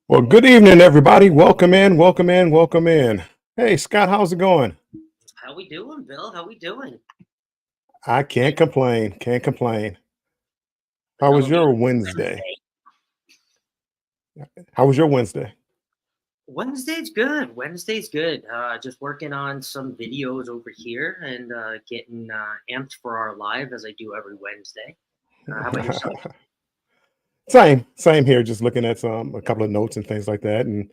Well, good evening, everybody. Welcome in, welcome in, welcome in. Hey, Scott, how's it going? How we doing, Bill? How we doing? I can't complain. Can't complain. How was Another your Wednesday? Wednesday. How was your Wednesday? Wednesday's good. Wednesday's good. Just working on some videos over here and getting amped for our live as I do every Wednesday. How about yourself? Same here. Just looking at a couple of notes and things like that. And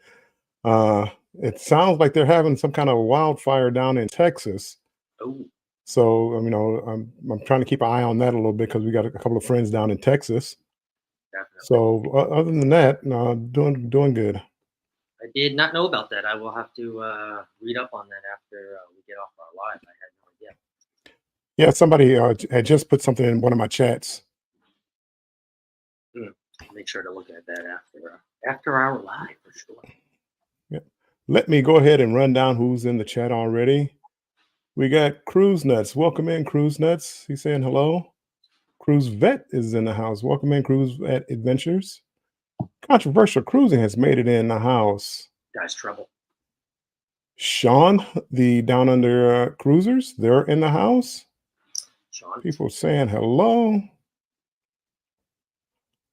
uh, it sounds like they're having some kind of wildfire down in Texas. Oh, So, I'm trying to keep an eye on that a little bit because we got a couple of friends down in Texas. definitely. So, other than that, no, doing good. I did not know about that. I will have to read up on that after we get off our live. I had no idea. Yeah, somebody had just put something in one of my chats. Hmm. Make sure to look at that after our live for sure. Yeah. Let me go ahead and run down who's in the chat already. We got Cruise Nuts. Welcome in, Cruise Nuts. He's saying hello. Cruise Vet is in the house. Welcome in, Cruise Vet Adventures. Controversial Cruising has made it in the house. Guys, trouble. Sean, the Down Under Cruisers, they're in the house. Sean, People saying hello.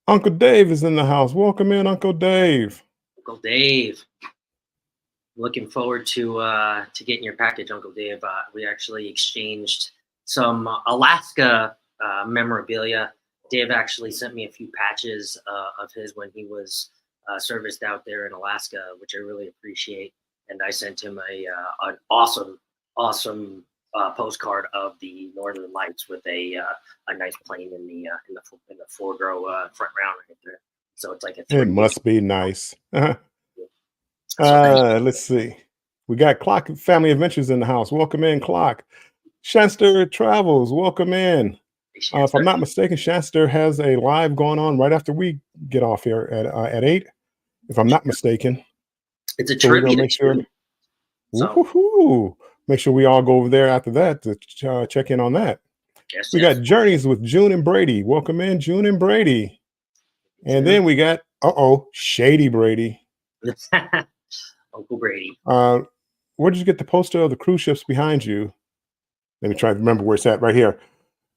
Uncle Dave is in the house. Welcome in, Uncle Dave. Uncle Dave. Looking forward to getting your package, Uncle Dave. We actually exchanged some Alaska memorabilia. Dave actually sent me a few patches of his when he was serviced out there in Alaska, which I really appreciate. And I sent him an awesome postcard of the Northern Lights with a nice plane in the forward row front round right there. So it's like a It 3D. must be nice. So thank you. Let's see. We got Clock Family Adventures in the house. Welcome in, Clock. Shanster Travels, welcome in. If I'm not mistaken, Shanster has a live going on right after we get off here at 8, if I'm not mistaken. It's a So we're gonna trivia make sure. too. So Woo-hoo-hoo. Make sure we all go over there after that to check in on that. yes, We got Journeys with June and Brady. Welcome in, June and Brady. And then we got Shady Brady. Uncle Brady. Uh, where did you get the poster of the cruise ships behind you? Let me try to remember where it's at. Right here.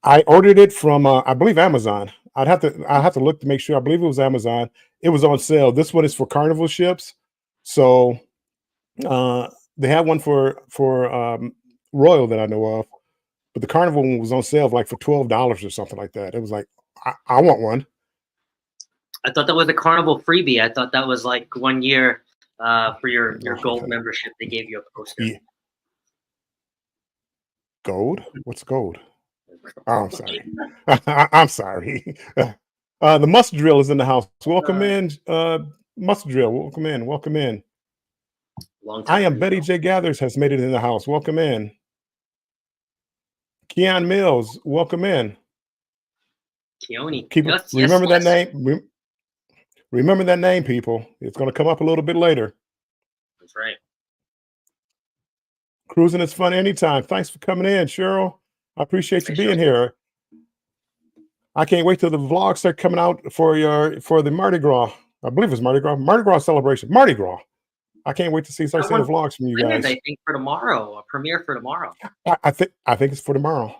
I ordered it from I believe Amazon. I have to look to make sure. I believe it was Amazon. It was on sale. This one is for Carnival ships. So uh they have one for Royal that I know of, but the Carnival one was on sale like for $12 or something like that. It was like I want one. I thought that was a Carnival freebie. I thought that was like 1 year for your gold Oh, membership. They gave you a poster. yeah. Gold? What's gold? Oh, I'm sorry. I'm sorry. The Must Drill is in the house. Welcome Uh, in, Must Drill. Welcome in. Welcome in. long I time am Betty ago. J. Gathers has made it in the house. Welcome in. Keon Mills, welcome in. Keone. Keep Yes, yes, remember that yes. name. Remember that name, people. It's going to come up a little bit later. That's right. Cruising is fun anytime. Thanks for coming in, Cheryl. I appreciate you Hey, being Cheryl. here. I can't wait till the vlogs start coming out for the Mardi Gras. I believe it's Mardi Gras celebration. Mardi Gras. I can't wait to start That seeing the one vlogs from you planned, guys. I think, for tomorrow. A premiere for tomorrow. I think it's for tomorrow.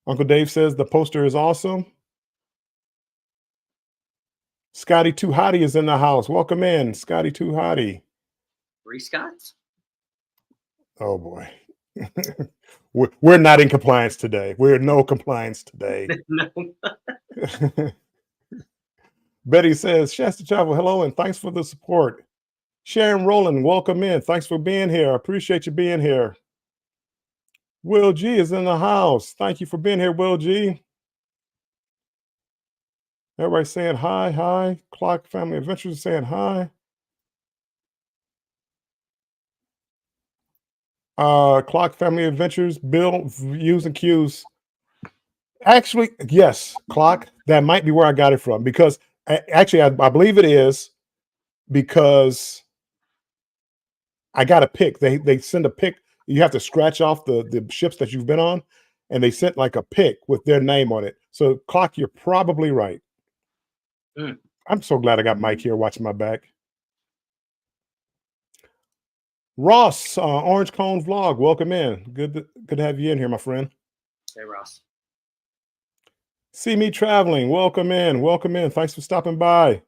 Uncle Dave says the poster is awesome. Scotty Too Hottie is in the house. Welcome in, Scotty Too Hottie. 3 Scots. Oh boy. We're not in compliance today. We're no compliance today. No. Betty says, Shasta Travel, hello, and thanks for the support. Sharon Rowland, welcome in. Thanks for being here. I appreciate you being here. Will G is in the house. Thank you for being here, Will G. Everybody saying hi, hi. Clock Family Adventures saying hi. Clock Family Adventures, Bill, Views and Cues. Actually, yes, Clock. That might be where I got it from because actually, I believe it is because I got a pick. They send a pick. You have to scratch off the ships that you've been on, and they sent like a pick with their name on it. So, Clock, you're probably right. Mm. I'm so glad I got Mike here watching my back. Ross, Orange Cone Vlog, welcome in. Good to have you in here, my friend. Hey, Ross. See Me Traveling, welcome in, welcome in. Thanks for stopping by.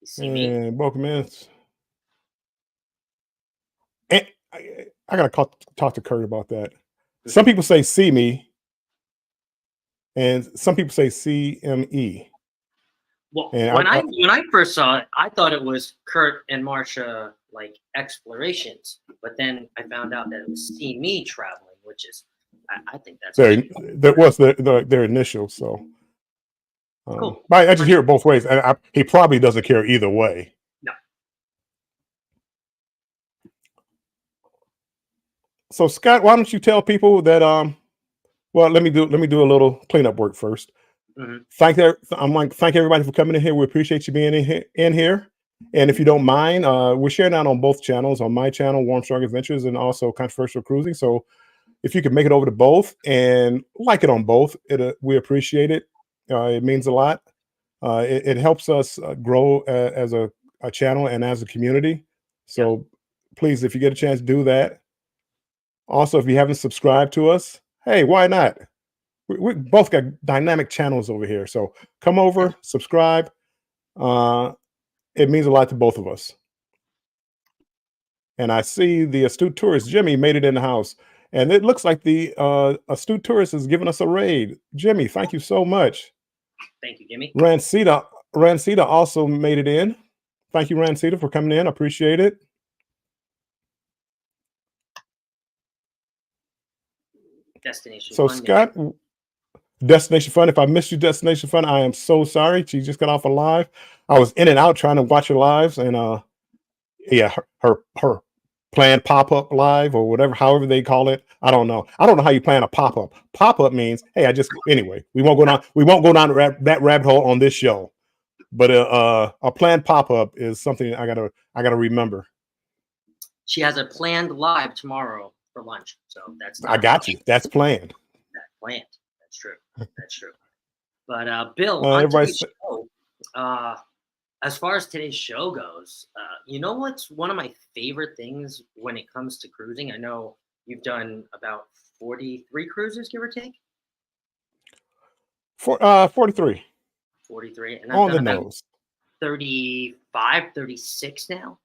You see me? And welcome in. And I gotta talk to Kurt about that. Some people say see me, and some people say CME. Well, And when I first saw it, I thought it was Kurt and Marsha like explorations, but then I found out that it was See Me Traveling, which is I think that's that was their initials. So cool. I just hear it both ways, and he probably doesn't care either way. No. So Scott, why don't you tell people that well, let me do a little cleanup work first. Mm-hmm. Thank everybody for coming in here. We appreciate you being in here. And if you don't mind, we're sharing out on both channels, on my channel, Warm Strong Adventures, and also Controversial Cruising. So if you could make it over to both and like it on both, we appreciate it. It means a lot. It helps us grow as a channel and as a community. So please, if you get a chance, do that. Also, if you haven't subscribed to us, hey, why not? We both got dynamic channels over here. So come over, subscribe. It means a lot to both of us. And I see the astute tourist, Jimmy, made it in the house. And it looks like the astute tourist is giving us a raid. Jimmy, thank you so much. Thank you, Jimmy. Rancita also made it in. Thank you, Rancita, for coming in. I appreciate it. Destination So Fun, Scott, Destination Fun. If I missed you, Destination Fun, I am so sorry. She just got off a live. I was in and out trying to watch her lives, and yeah, her planned pop-up live or whatever, however they call it. I don't know. I don't know how you plan a pop-up. Pop-up means, hey, anyway, we won't go down that rabbit hole on this show. But a planned pop-up is something I gotta remember. She has a planned live tomorrow for lunch. So that's I got you. That's planned. That's planned. That's true. That's true. But Bill, on today's show, as far as today's show goes, you know what's one of my favorite things when it comes to cruising? I know you've done about 43 cruises, give or take. 43. 43. And I've done about 35, 36 now.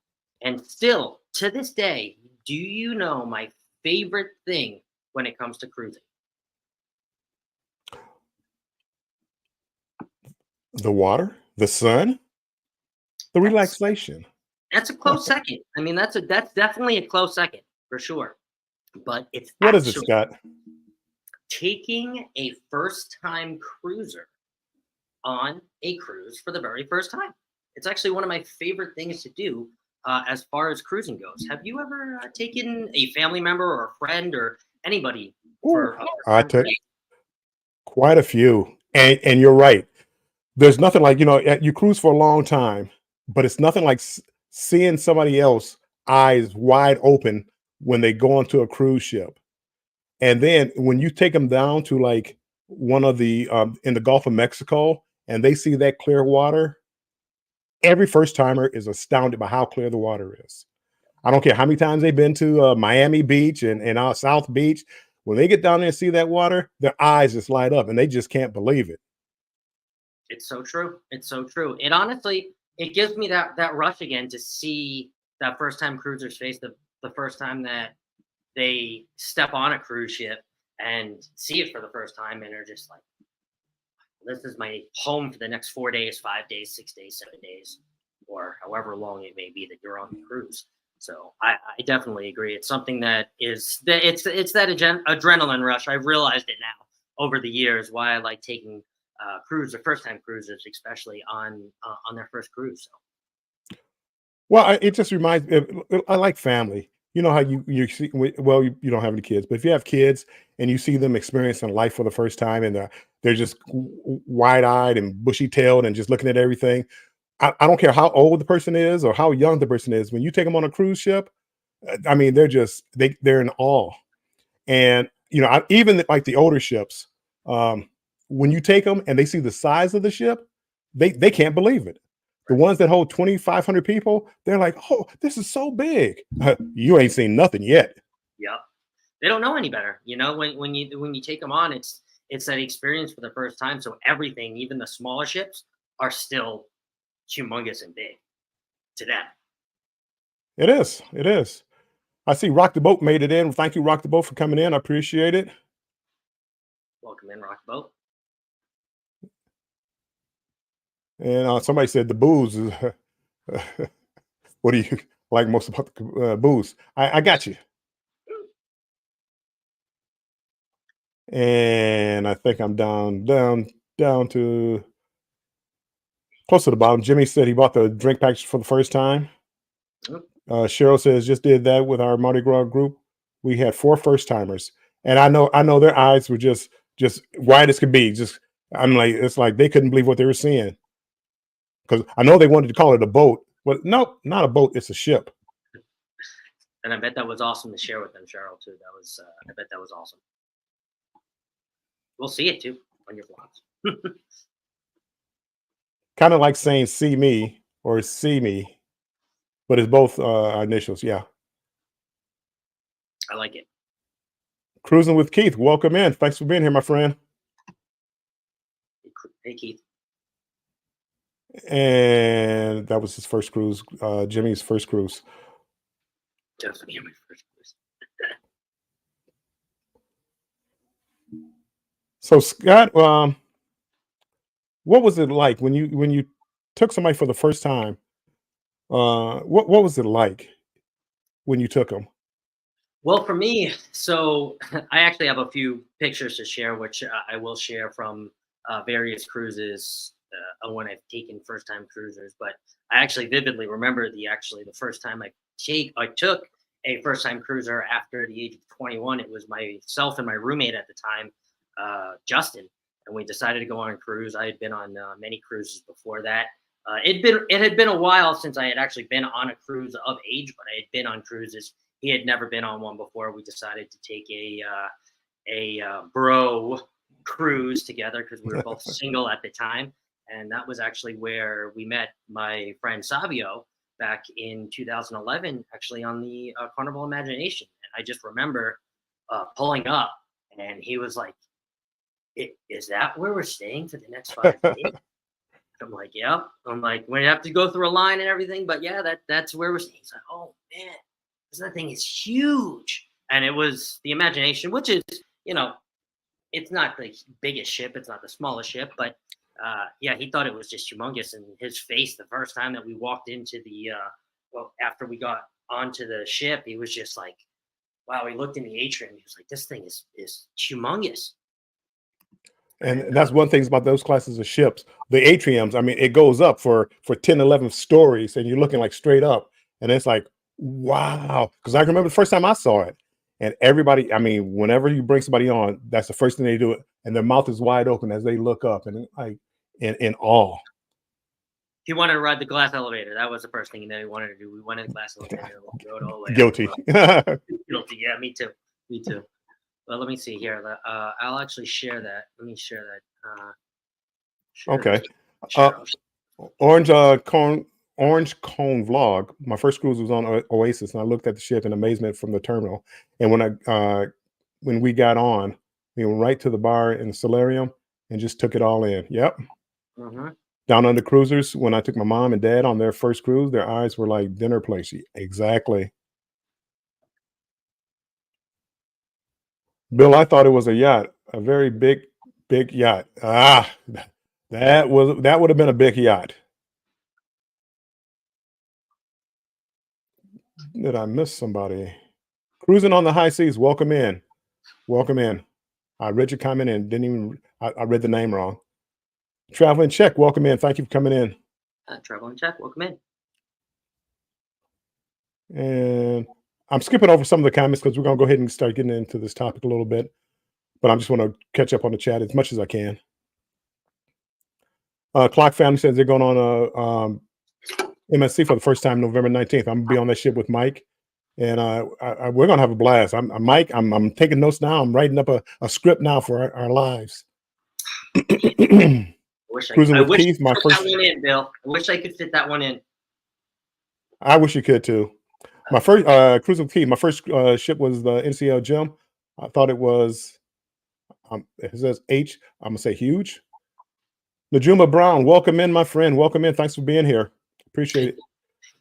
And still, to this day, do you know my favorite thing when it comes to cruising? The water, the sun, the relaxation. That's a close second. I mean, that's definitely a close second for sure. But it's what is it, Scott? Taking a first-time cruiser on a cruise for the very first time. It's actually one of my favorite things to do as far as cruising goes. Have you ever taken a family member or a friend or anybody for I took quite a few, and you're right. There's nothing like, you cruise for a long time, but it's nothing like seeing somebody else eyes wide open when they go onto a cruise ship. And then when you take them down to like one of the in the Gulf of Mexico and they see that clear water, every first timer is astounded by how clear the water is. I don't care how many times they've been to Miami Beach and South Beach. When they get down there and see that water, their eyes just light up and they just can't believe it. It's so true. It's so true. It honestly, it gives me that rush again to see that first time cruiser's face, the first time that they step on a cruise ship and see it for the first time, and they're just like, this is my home for the next 4 days, 5 days, 6 days, 7 days, or however long it may be that you're on the cruise. So I definitely agree. It's something that it's that adrenaline rush. I've realized it now over the years why I like taking first time cruisers, especially on their first cruise. So. Well, it just reminds me. I like family. You know how you see. Well, you don't have any kids, but if you have kids and you see them experiencing life for the first time, and they're just wide eyed and bushy tailed and just looking at everything. I don't care how old the person is or how young the person is. When you take them on a cruise ship, I mean, they're in awe. And even like the older ships, when you take them and they see the size of the ship, they can't believe it. The ones that hold 2,500 people, they're like, "Oh, this is so big." You ain't seen nothing yet. Yep. They don't know any better. You know, when you take them on, it's that experience for the first time. So everything, even the smaller ships, are still humongous and big to them. It is. It is. I see Rock the Boat made it in. Thank you, Rock the Boat, for coming in. I appreciate it. Welcome in, Rock Boat. And somebody said the booze is. What do you like most about the booze? I got you. And I think I'm down to close to the bottom. Jimmy said he bought the drink package for the first time. Cheryl says just did that with our Mardi Gras group. We had 4 first timers, and I know their eyes were just wide as could be. Just I'm like, it's like they couldn't believe what they were seeing, because I know they wanted to call it a boat, but no, not a boat. It's a ship. And I bet that was awesome to share with them, Cheryl, too. That was I bet that was awesome. We'll see it too on your vlogs. Kind of like saying "see me" or "see me," but it's both initials. Yeah. I like it. Cruising with Keith, welcome in. Thanks for being here, my friend. Hey, Keith. And that was his first cruise, Jimmy's first cruise. Definitely my first cruise. So Scott, what was it like when you took somebody for the first time? What was it like when you took them? Well, for me, so I actually have a few pictures to share, which I will share from various cruises when I've taken first time cruisers. But I actually vividly remember the first time I took a first time cruiser after the age of 21. It was myself and my roommate at the time, Justin, and we decided to go on a cruise. I had been on many cruises before that. It had been a while since I had actually been on a cruise of age, but I had been on cruises. He had never been on one before. We decided to take a bro cruise together because we were both single at the time, and that was actually where we met my friend Savio back in 2011, actually on the Carnival Imagination. And I just remember pulling up, and he was like, "Is that where we're staying for the next 5 days?" I'm like, "Yep." I'm like, "We have to go through a line and everything, but yeah, that's where we're staying." He's like, "Oh man, that thing is huge." And it was the Imagination, which is, it's not the biggest ship, it's not the smallest ship, but yeah, he thought it was just humongous. And his face the first time that we walked into after we got onto the ship, he was just like, wow. He looked in the atrium, he was like, "This thing is humongous." And that's one thing about those classes of ships, the atriums. I mean, it goes up for 10, 11 stories, and you're looking like straight up, and it's like, wow. Because I remember the first time I saw it, and everybody. I mean, whenever you bring somebody on, that's the first thing they do, and their mouth is wide open as they look up, and like in awe. He wanted to ride the glass elevator. That was the first thing that he wanted to do. We went in the glass elevator, rode all the way Guilty. up. Guilty. Yeah, me too. Me too. Well, let me see here. I'll actually share that. Let me share that. Okay. Share. Orange cone vlog. My first cruise was on Oasis, and I looked at the ship in amazement from the terminal. And when we got on, we went right to the bar in the solarium and just took it all in. Yep. Mm-hmm. Down on the cruisers, when I took my mom and dad on their first cruise, their eyes were like dinner plates. Exactly. Bill, I thought it was a yacht, a very big yacht. That would have been a big yacht. Did I miss somebody? Cruising on the high seas. Welcome in. Welcome in. I read your comment and didn't even, I read the name wrong. Traveling Check. Welcome in. Thank you for coming in. Traveling Check. Welcome in. And I'm skipping over some of the comments because we're going to go ahead and start getting into this topic a little bit. But I just want to catch up on the chat as much as I can. Clock Family says they're going on MSC for the first time November 19th. I'm going to be on that ship with Mike. And we're going to have a blast. Mike, I'm taking notes now. I'm writing up a script now for our lives. Cruising I with wish I Keith, my could fit first. that one in, Bill. I wish I could fit that one in. I wish you could too. My first cruising with Keith, my first ship was the NCL Gem. I thought it was. It says H. I'm gonna say huge. Najuma Brown, welcome in, my friend. Welcome in. Thanks for being here. Appreciate it.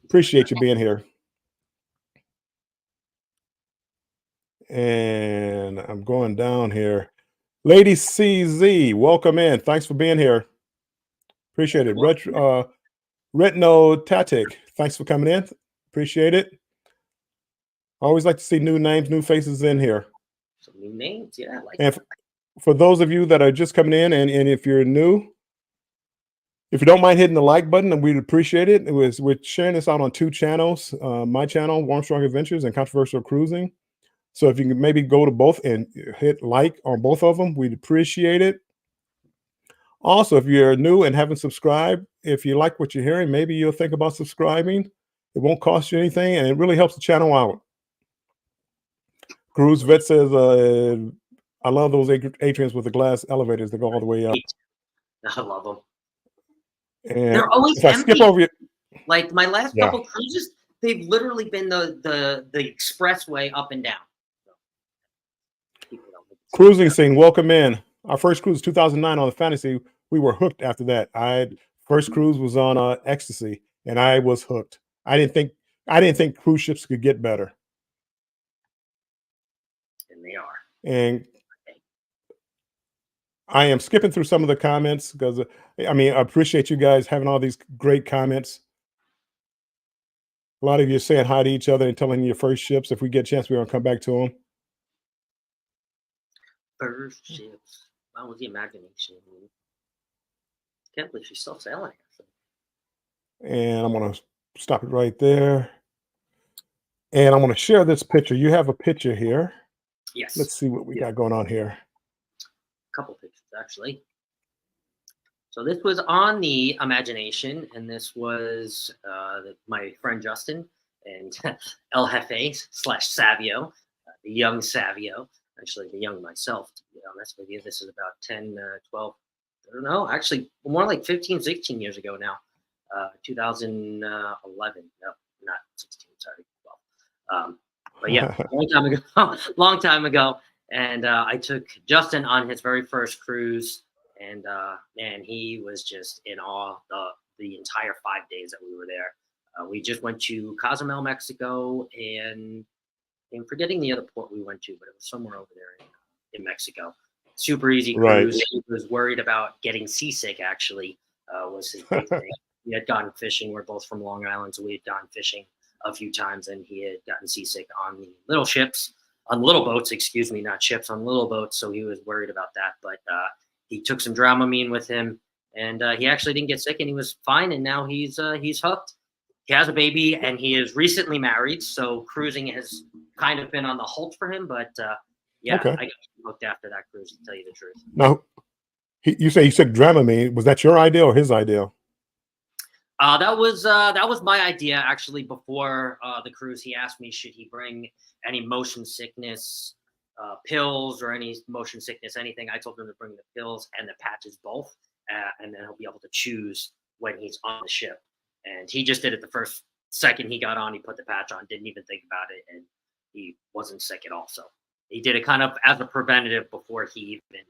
Appreciate you being here. And I'm going down here. Lady CZ, welcome in. Thanks for being here. Appreciate it. Retno Tatic, thanks for coming in. Appreciate it. I always like to see new names, new faces in here. Some new names, yeah. I like And that. for those of you that are just coming in, and if you're new, if you don't mind hitting the like button, then we'd appreciate it. We're sharing this out on 2 channels, my channel, Warmstrong Adventures, and Controversial Cruising. So if you can maybe go to both and hit like on both of them, we'd appreciate it. Also, if you're new and haven't subscribed, if you like what you're hearing, maybe you'll think about subscribing. It won't cost you anything, and it really helps the channel out. Cruise Vet says, I love those atriums with the glass elevators that go all the way up. I love them. And they're always if I empty. skip over it, like my last couple cruises, they've literally been the expressway up and down. Cruising scene, welcome in. Our first cruise, 2009 on the Fantasy. We were hooked after that. First cruise was on Ecstasy, and I was hooked. I didn't think cruise ships could get better. And they are. And I am skipping through some of the comments because I appreciate you guys having all these great comments. A lot of you saying hi to each other and telling your first ships. If we get a chance, we're gonna come back to them. First ships. Wow, was the imagination? Can't believe she's still sailing. And I'm gonna stop it right there. And I'm gonna share this picture. You have a picture here. Yes. Let's see what we got going on here. A couple pictures, actually. So this was on the Imagination, and this was my friend Justin and El Jefe / Savio, the young Savio. Actually, the young myself, to be honest with you. This is about 10, 12, I don't know, actually more like 15, 16 years ago now. 2011. No, not 16, sorry, 12. But yeah, long time ago. And I took Justin on his very first cruise, and man, he was just in awe the entire 5 days that we were there. We just went to Cozumel, Mexico, and I'm forgetting the other port we went to, but it was somewhere over there in Mexico. Super easy cruise. Right. He was worried about getting seasick, actually, was his big thing. We had gone fishing. We're both from Long Island, so we had gone fishing a few times, and he had gotten seasick on the little ships, on little boats, excuse me, not ships, on little boats. So he was worried about that. But he took some Dramamine with him, and he actually didn't get sick, and he was fine. And now he's hooked. He has a baby, and he is recently married. So cruising has kind of been on the halt for him. But yeah, okay. I got hooked after that cruise, to tell you the truth. Now, you say you took Dramamine. Was that your idea or his idea? That was my idea, actually. Before the cruise, he asked me, should he bring any motion sickness pills or any motion sickness anything. I told him to bring the pills and the patches both, and then he'll be able to choose when he's on the ship. And he just did it the first second he got on. He put the patch on, didn't even think about it, and he wasn't sick at all. So he did it kind of as a preventative before he even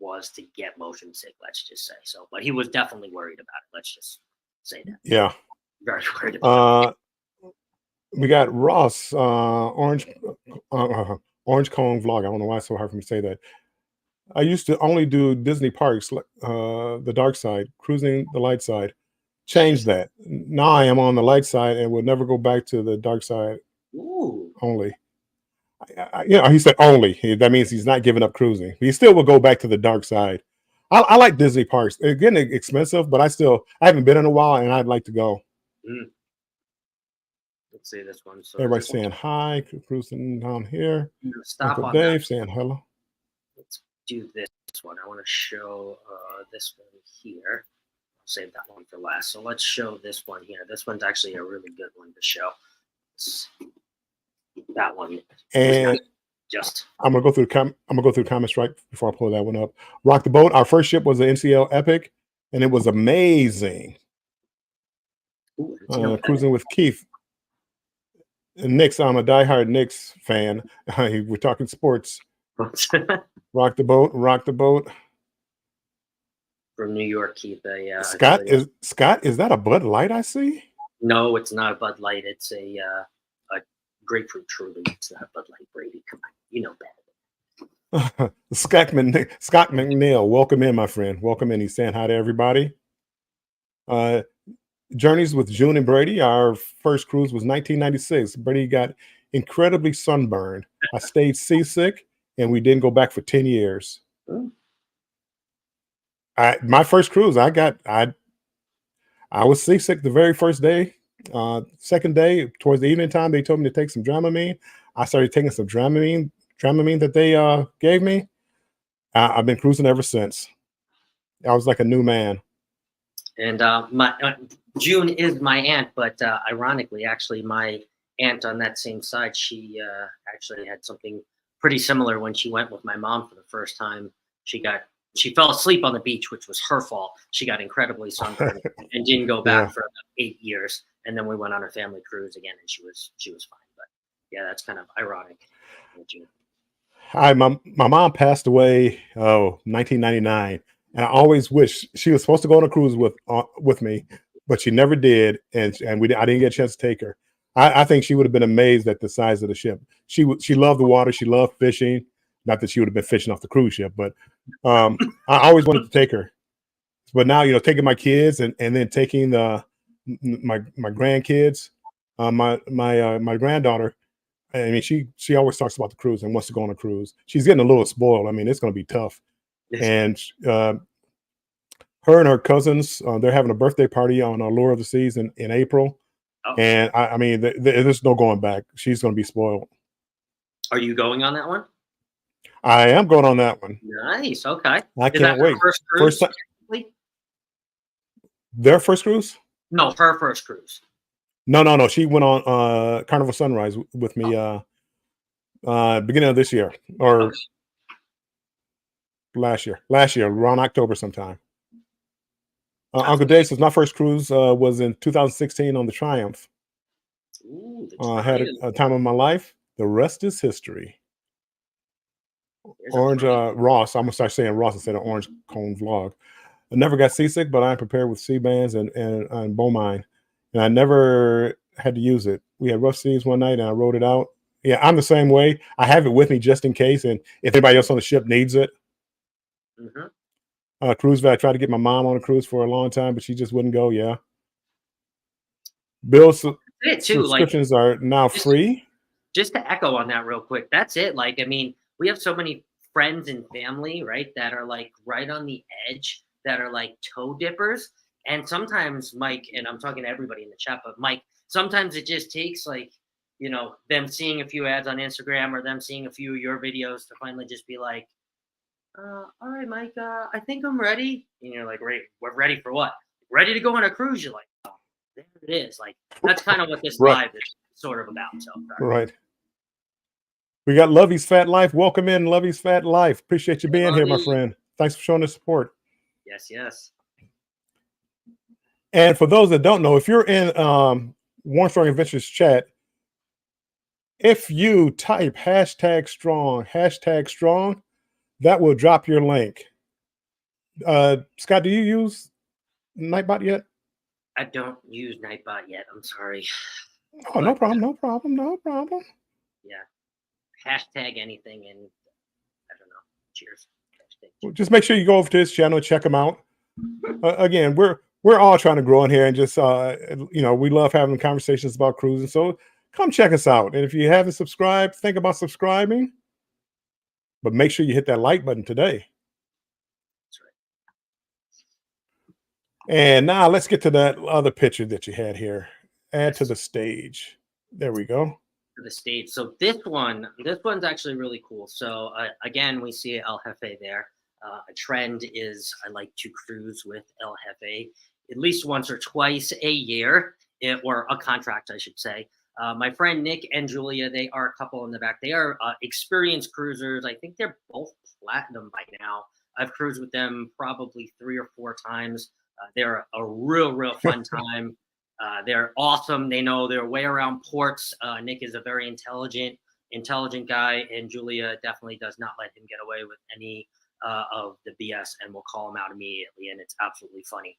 was to get motion sick, let's just say. So, but he was definitely worried about it. Let's just say that. Yeah. Very worried about it. We got Ross, Orange Cone Vlog. I don't know why it's so hard for me to say that. I used to only do Disney parks, the dark side, cruising the light side. Change that. Now I am on the light side and will never go back to the dark side. Ooh. Only. He said only. That means he's not giving up cruising. He still will go back to the dark side. I like Disney parks. They're getting expensive, but I haven't been in a while, and I'd like to go. Mm. Let's see this one. So everybody's saying hi, cruising down here. Stop Uncle on Dave that. saying hello. Let's do this one. I want to show this one here. I'll save that one for last. So let's show this one here. This one's actually a really good one to show. That one. And Just I'm gonna go through the comments right before I pull that one up. Rock the boat. Our first ship was the NCL Epic, and it was amazing. ooh, it's, you know, Cruising with Keith. And Knicks. I'm a diehard Knicks fan. We're talking sports. Rock the boat. Rock the boat. from New York, Keith. Scott is that a Bud Light I see? No, it's not a Bud Light. It's a grapefruit Truly. It's not Bud Light, Brady. Come on, you know better. Scott McNeil, welcome in, my friend. Welcome in. He's saying hi to everybody. Journeys with June and Brady. Our first cruise was 1996. Brady got incredibly sunburned. I stayed seasick, and we didn't go back for 10 years. Ooh. My first cruise, I was seasick the very first day. Second day, towards the evening time, they told me to take some Dramamine. I started taking some Dramamine that they gave me. I've been cruising ever since. I was like a new man. And my June is my aunt, but ironically, actually, my aunt on that same side, she actually had something pretty similar when she went with my mom for the first time. She fell asleep on the beach, which was her fault. She got incredibly sunburned and didn't go back for about 8 years. And then we went on a family cruise again, and she was fine. But yeah, that's kind of ironic. My mom passed away 1999, and I always wish she was supposed to go on a cruise with me, but she never did, and I didn't get a chance to take her. I think she would have been amazed at the size of the ship. She loved the water. She loved fishing. Not that she would have been fishing off the cruise ship, but I always wanted to take her. But now, taking my kids and then taking my grandkids, my granddaughter. I mean, she always talks about the cruise and wants to go on a cruise. She's getting a little spoiled. I mean, it's going to be tough. And her and her cousins, they're having a birthday party on Allure of the Seas in April. Oh. And I mean, there's no going back. She's going to be spoiled. Are you going on that one? I am going on that one. Nice. Okay. I can't wait. First cruise? Their first cruise? No, her first cruise. No. She went on Carnival Sunrise with me beginning of this year or last year around October sometime. Uncle Dave says my first cruise was in 2016 on the Triumph. Ooh, I had a time of my life. The rest is history. Orange Ross. I'm gonna start saying Ross instead of Orange Cone Vlog. I never got seasick, but I'm prepared with sea bands and Bomine, and I never had to use it. We had rough seas one night, and I wrote it out. Yeah, I'm the same way. I have it with me just in case, and if anybody else on the ship needs it. Cruise vet. I tried to get my mom on a cruise for a long time, but she just wouldn't go. Yeah. Bill subscriptions are now free. Just to echo on that real quick, that's it. Like, I mean, we have so many friends and family, right, that are like right on the edge, that are like toe dippers. And sometimes, Mike, and I'm talking to everybody in the chat, but Mike, sometimes it just takes like, them seeing a few ads on Instagram or them seeing a few of your videos to finally just be like, all right, Mike, I think I'm ready. And you're like, we're ready for what? Ready to go on a cruise. You're like, oh, there it is. Like, that's kind of what this live is sort of about. So, right. We got Lovey's Fat Life. Welcome in, Lovey's Fat Life. Appreciate you being here, my friend. Thanks for showing the support. Yes. And for those that don't know, if you're in Warm Strong Adventures chat, if you type #strong, that will drop your link. Scott, do you use Nightbot yet? I don't use Nightbot yet. I'm sorry. Oh, no problem. Yeah. Hashtag anything, and I don't know. Cheers. Well, just make sure you go over to his channel and check him out. Again, we're all trying to grow in here, and just we love having conversations about cruising. So come check us out. And if you haven't subscribed, think about subscribing. But make sure you hit that like button today. That's right. And now let's get to that other picture that you had here. Add to the stage. There we go. The stage. So this one's actually really cool. So again, we see El Jefe there. A trend is I like to cruise with El Jefe at least once or twice a year, or a contract, I should say. My friend Nick and Julia, they are a couple in the back. They are experienced cruisers. I think they're both platinum by now. I've cruised with them probably 3 or 4 times. They're a real fun time. They're awesome. They know their way around ports. Nick is a very intelligent guy, and Julia definitely does not let him get away with any of the BS, and will call him out immediately, and it's absolutely funny.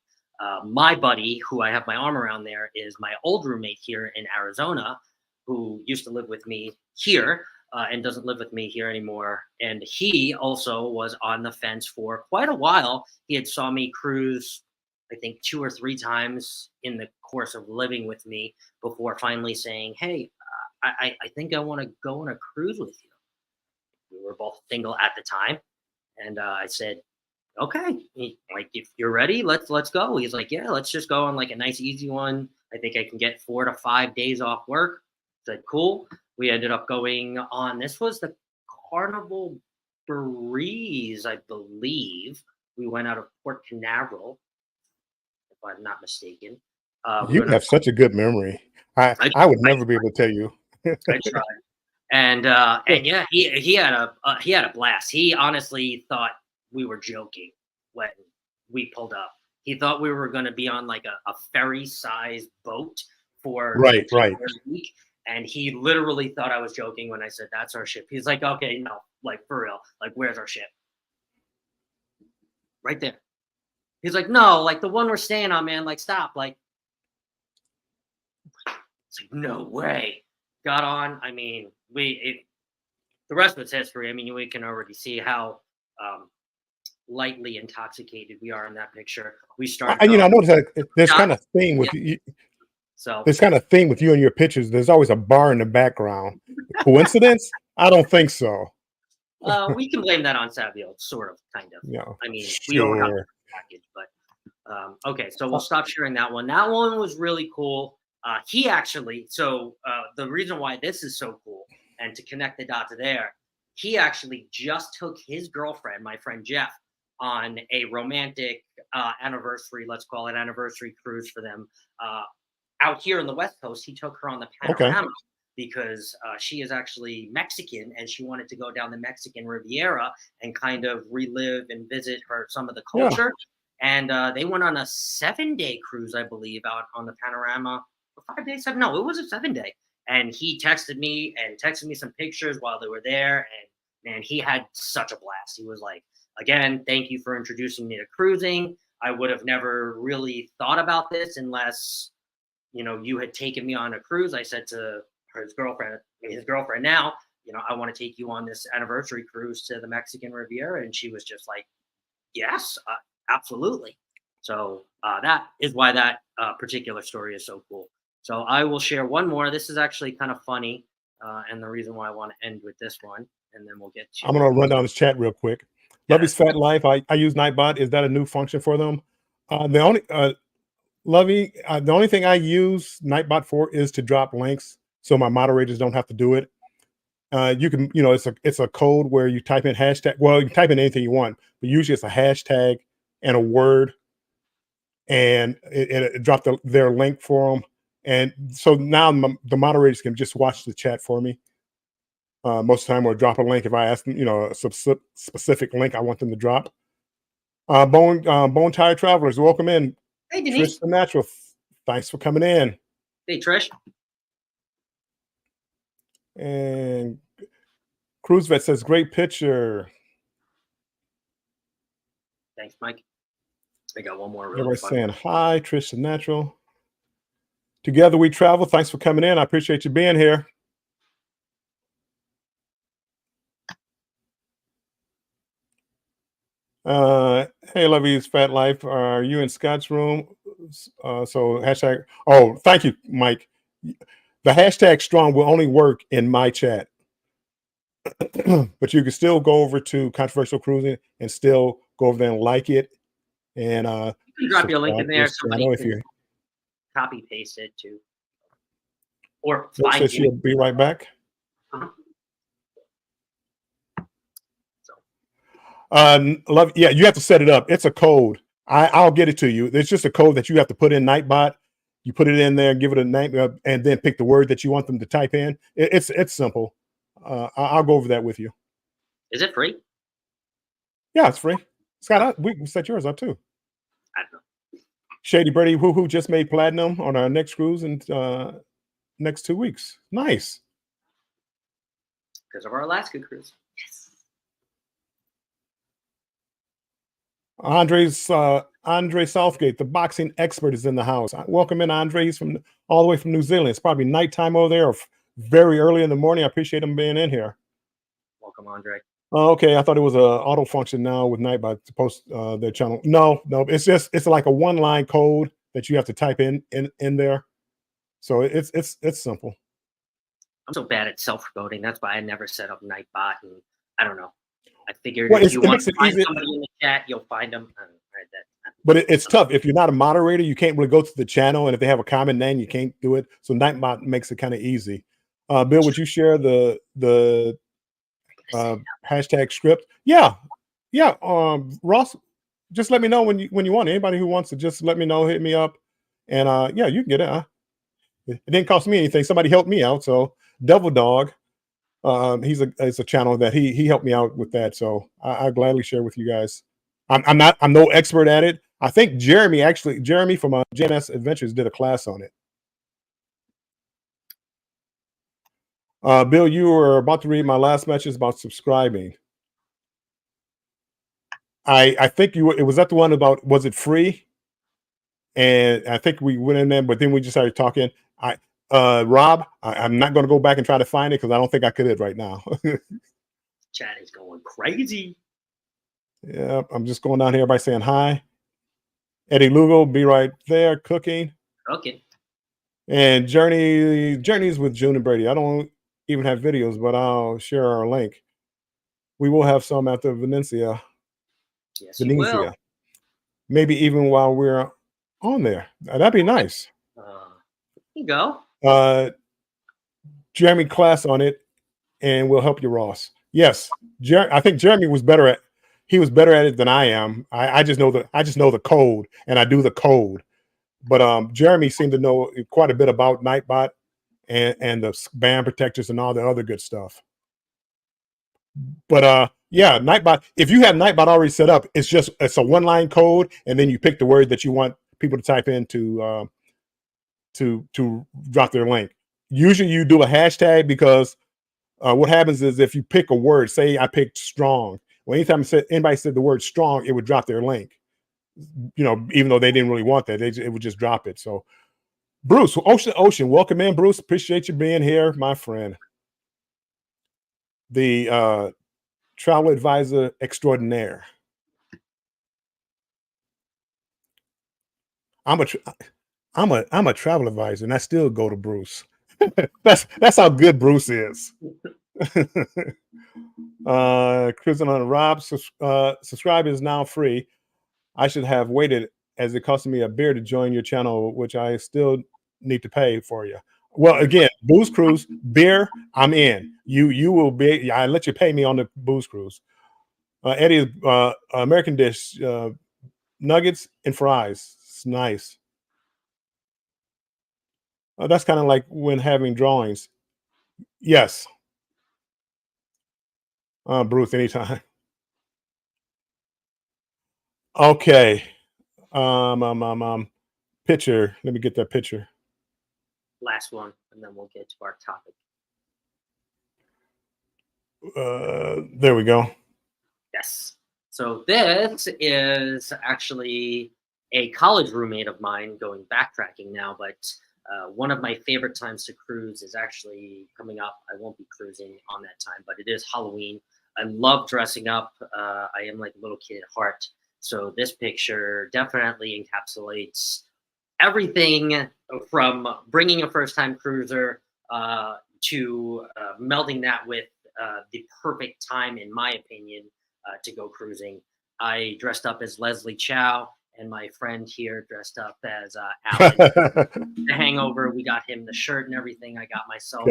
My buddy, who I have my arm around there, is my old roommate here in Arizona, who used to live with me here and doesn't live with me here anymore. And he also was on the fence for quite a while. He had saw me cruise, I think 2 or 3 times in the course of living with me before finally saying, "Hey, I think I want to go on a cruise with you." We were both single at the time, and I said, "Okay, like if you're ready, let's go." He's like, "Yeah, let's just go on like a nice easy one. I think I can get 4 to 5 days off work." I said, "Cool." We ended up going on. This was the Carnival Breeze, I believe. We went out of Port Canaveral, if I'm not mistaken. We You went have such a good memory. I I, I would I, never be able to tell you. I tried. And yeah, he had a blast. He honestly thought we were joking when we pulled up. He thought we were going to be on like a ferry sized boat for the Right, right. entire week, and he literally thought I was joking when I said that's our ship. He's like, "Okay, no, like for real, like where's our ship?" Right there. He's like, "No, like the one we're staying on, man. Like stop, like." It's like, no way. Got on. I mean, the rest of it's history. I mean, we can already see how um, lightly intoxicated we are in that picture. We started I going, noticed that there's not, kind of thing yeah. with you. So There's kind of thing with you and your pictures. There's always a bar in the background. Coincidence? I don't think so. we can blame that on Savio, sort of, kind of. Yeah, I mean, we don't have sure. the package, but okay. So we'll stop sharing that one. That one was really cool. He actually, so the reason why this is so cool, and to connect the dots there, he actually just took his girlfriend, my friend Jeff, on a romantic anniversary, let's call it anniversary cruise for them. Out here on the West Coast, he took her on the Okay. Panorama because she is actually Mexican and she wanted to go down the Mexican Riviera and kind of relive and visit some of the Yeah. culture. And they went on a 7-day cruise, I believe, out on the Panorama. 5 days? Seven? No, it was a 7-day. And he texted me some pictures while they were there. And man, he had such a blast. He was like, "Again, thank you for introducing me to cruising. I would have never really thought about this unless you had taken me on a cruise." I said to his girlfriend now, "I want to take you on this anniversary cruise to the Mexican Riviera." And she was just like, "Yes, absolutely." So that is why that particular story is so cool. So I will share one more. This is actually kind of funny, and the reason why I want to end with this one, and then we'll get I'm to gonna run down this chat real quick. yeah. Lovey's Fat Life. I use Nightbot. Is that a new function for them? The only Lovey, the only thing I use Nightbot for is to drop links, so my moderators don't have to do it. You can, it's a code where you type in hashtag. Well, you can type in anything you want, but usually it's a hashtag and a word, and it dropped their link for them. And so now the moderators can just watch the chat for me. Most of the time, or drop a link if I ask them, a specific link I want them to drop. Bone Tire Travelers, welcome in. Hey, Denise. Trish the Natural, thanks for coming in. Hey, Trish. And Cruise Vet says, great picture. Thanks, Mike. I got one more really Everybody's fun. saying hi, Trish the Natural. Together we travel. Thanks for coming in. I appreciate you being here. Hey, Lovey's Fat Life. Are you in Scott's room? So hashtag. Oh, thank you, Mike. The hashtag strong will only work in my chat, but you can still go over to Controversial Cruising and still go over there and like it. And you can drop your link in there. Somebody if can you copy paste it too, or find find she'll be right back. Uh-huh. Love, yeah, you have to set it up. It's a code. I'll get it to you. It's just a code that you have to put in Nightbot, You put it in there, give it a name, and then pick the word that you want them to type in. It's simple. I'll go over that with you. Is it free? Yeah, it's free. Scott, we can set yours up too. I don't know. Shady Birdie who just made platinum on our next cruise in next 2 weeks. Nice. Because of our Alaska cruise. Yes. Andre Southgate, the boxing expert, is in the house. Welcome in, Andre. He's from all the way from New Zealand. It's probably nighttime over there, or very early in the morning. I appreciate him being in here. Welcome, Andre. Oh, okay, I thought it was a auto function now with Nightbot to post their channel. No, it's like a one-line code that you have to type in there. So it's simple. I'm so bad at self-promoting. That's why I never set up Nightbot, and I don't know. I figured Well, if you want to find easy. somebody in the chat, you'll find them. But it's tough. If you're not a moderator, you can't really go to the channel, and if they have a common name, you can't do it. So Nightbot makes it kind of easy. Bill, would you share the hashtag script? Yeah. Ross, just let me know when you want. Anybody who wants to, just let me know, hit me up, and yeah, you can get it. It didn't cost me anything. Somebody helped me out. So Devil Dog, it's a channel that he helped me out with that. So I gladly share with you guys. I'm no expert at it. I think Jeremy from JNS Adventures did a class on it. Bill, you were about to read my last message about subscribing. I think it was that the one about, was it free? And I think we went in there, but then we just started talking. Rob, I'm not going to go back and try to find it because I don't think I could right now. Chat is going crazy. Yeah, I'm just going down here by saying hi. Eddie Lugo, be right there cooking. Okay. And Journeys with June and Brady. I don't even have videos, but I'll share our link. We will have some after Venetia. Yes, you will. Maybe even while we're on there. That'd be nice. Here you go. Jeremy class on it, and we'll help you, Ross. Yes, I think Jeremy was better at it than I am. I just know the code, and I do the code. But Jeremy seemed to know quite a bit about Nightbot and the spam protectors and all the other good stuff. But yeah, Nightbot. If you have Nightbot already set up, it's a one-line code, and then you pick the word that you want people to type in to drop their link. Usually, you do a hashtag because what happens is if you pick a word, say I picked strong. Well, anytime anybody said the word strong, it would drop their link. Even though they didn't really want that, it would just drop it. So, Bruce, Ocean, welcome in, Bruce. Appreciate you being here, my friend. The travel advisor extraordinaire. I'm a travel advisor, and I still go to Bruce. that's how good Bruce is. Cruising on Rob, subscribe is now free. I should have waited, as it cost me a beer to join your channel, which I still need to pay for you. Well, again, Booze Cruise, beer, I'm in. You will be. I let you pay me on the Booze Cruise. Eddie, American dish, nuggets and fries. It's nice. That's kind of like when having drawings. Yes. Bruce, anytime. Okay. Picture. Let me get that picture. Last one, and then we'll get to our topic. There we go. Yes. So this is actually a college roommate of mine, going backtracking now, but one of my favorite times to cruise is actually coming up. I won't be cruising on that time, but it is Halloween. I love dressing up. I am like a little kid at heart. So this picture definitely encapsulates everything from bringing a first-time cruiser to melding that with the perfect time, in my opinion, to go cruising. I dressed up as Leslie Chow, and my friend here dressed up as Alan. The Hangover. We got him the shirt and everything. I got myself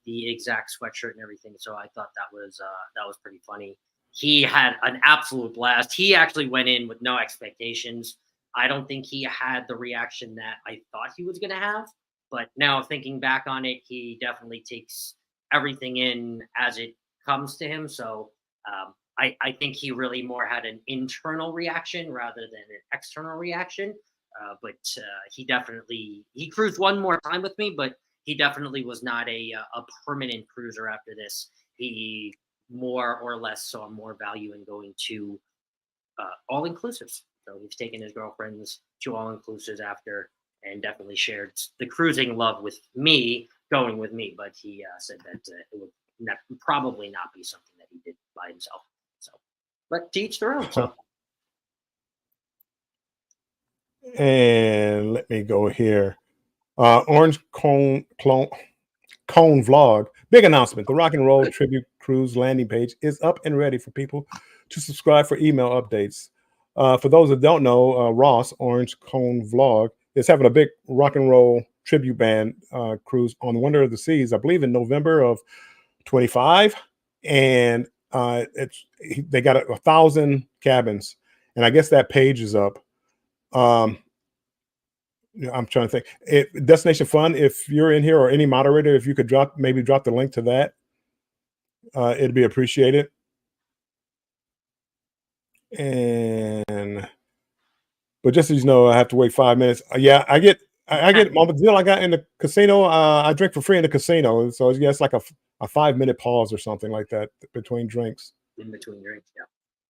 the exact sweatshirt and everything. So I thought that was pretty funny. He had an absolute blast. He actually went in with no expectations. I don't think he had the reaction that I thought he was going to have. But now thinking back on it, he definitely takes everything in as it comes to him. So I think he really more had an internal reaction rather than an external reaction. But he cruised one more time with me, but he definitely was not a permanent cruiser after this. He more or less saw more value in going to all inclusives. So he's taken his girlfriends to all inclusives after, and definitely shared the cruising love with me, going with me. But he said that it would probably not be something that he did by himself. So, but to each their own. So. And let me go here. Orange Cone Vlog. Big announcement. The Rock and Roll Tribute Cruise landing page is up and ready for people to subscribe for email updates. For those that don't know, Ross, Orange Cone Vlog, is having a big rock and roll tribute band cruise on Wonder of the Seas, I believe in November of 25. And they got 1,000 cabins. And I guess that page is up. I'm trying to think. Destination Fun, if you're in here, or any moderator, if you could maybe drop the link to that, it'd be appreciated. But just as you know, I have to wait 5 minutes. Yeah, I get the deal I got in the casino. I drink for free in the casino, so yeah, it's like a 5-minute pause or something like that between drinks. In between drinks, yeah.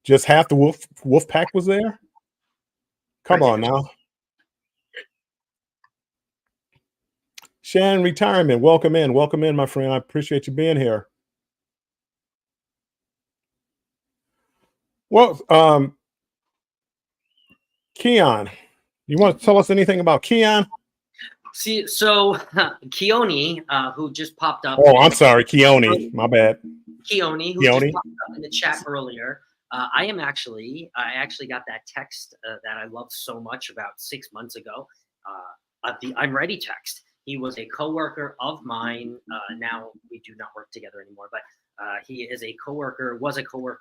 Just half the wolf pack was there. Come on now. Shan Retirement, welcome in, my friend. I appreciate you being here. Well, Keon, you want to tell us anything about Keon? See, so Keone, who just popped up. Oh, I'm sorry, Keone. My bad. Keone, who just popped up in the chat earlier. I actually got that text that I love so much about 6 months ago. The I'm ready text. He was a coworker of mine. Now we do not work together anymore, but he was a coworker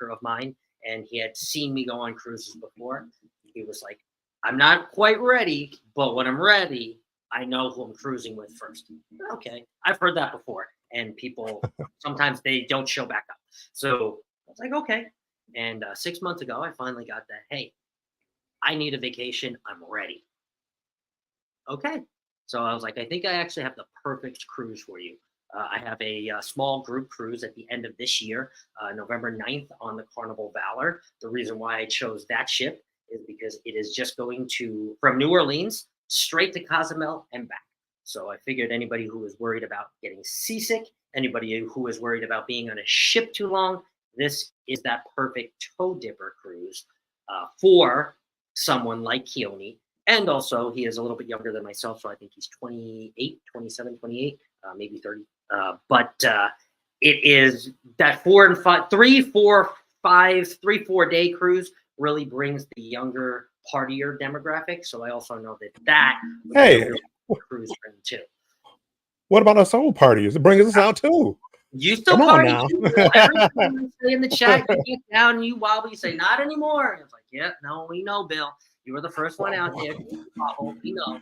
of mine, and he had seen me go on cruises before. He was like, I'm not quite ready, but when I'm ready, I know who I'm cruising with first. Okay, I've heard that before, and people sometimes they don't show back up. So I was like, okay. And 6 months ago, I finally got that. Hey, I need a vacation. I'm ready. Okay. So I was like, I think I actually have the perfect cruise for you. I have a small group cruise at the end of this year, November 9th on the Carnival Valor. The reason why I chose that ship is because it is just going from New Orleans straight to Cozumel and back. So I figured anybody who is worried about getting seasick, anybody who is worried about being on a ship too long, this is that perfect toe dipper cruise for someone like Keone. And also, he is a little bit younger than myself, so I think he's 28, 27, 28, maybe 30. But it is that 3-4 day cruise really brings the younger partier demographic. So I also know that hey, cruise for him too. What about us old partiers? It brings us out too. You still Come party on now. too. Everyone say in the chat, you get down and you wobble, you say not anymore. And it's like, yeah, no, we know, Bill. You were the first one out there. We know.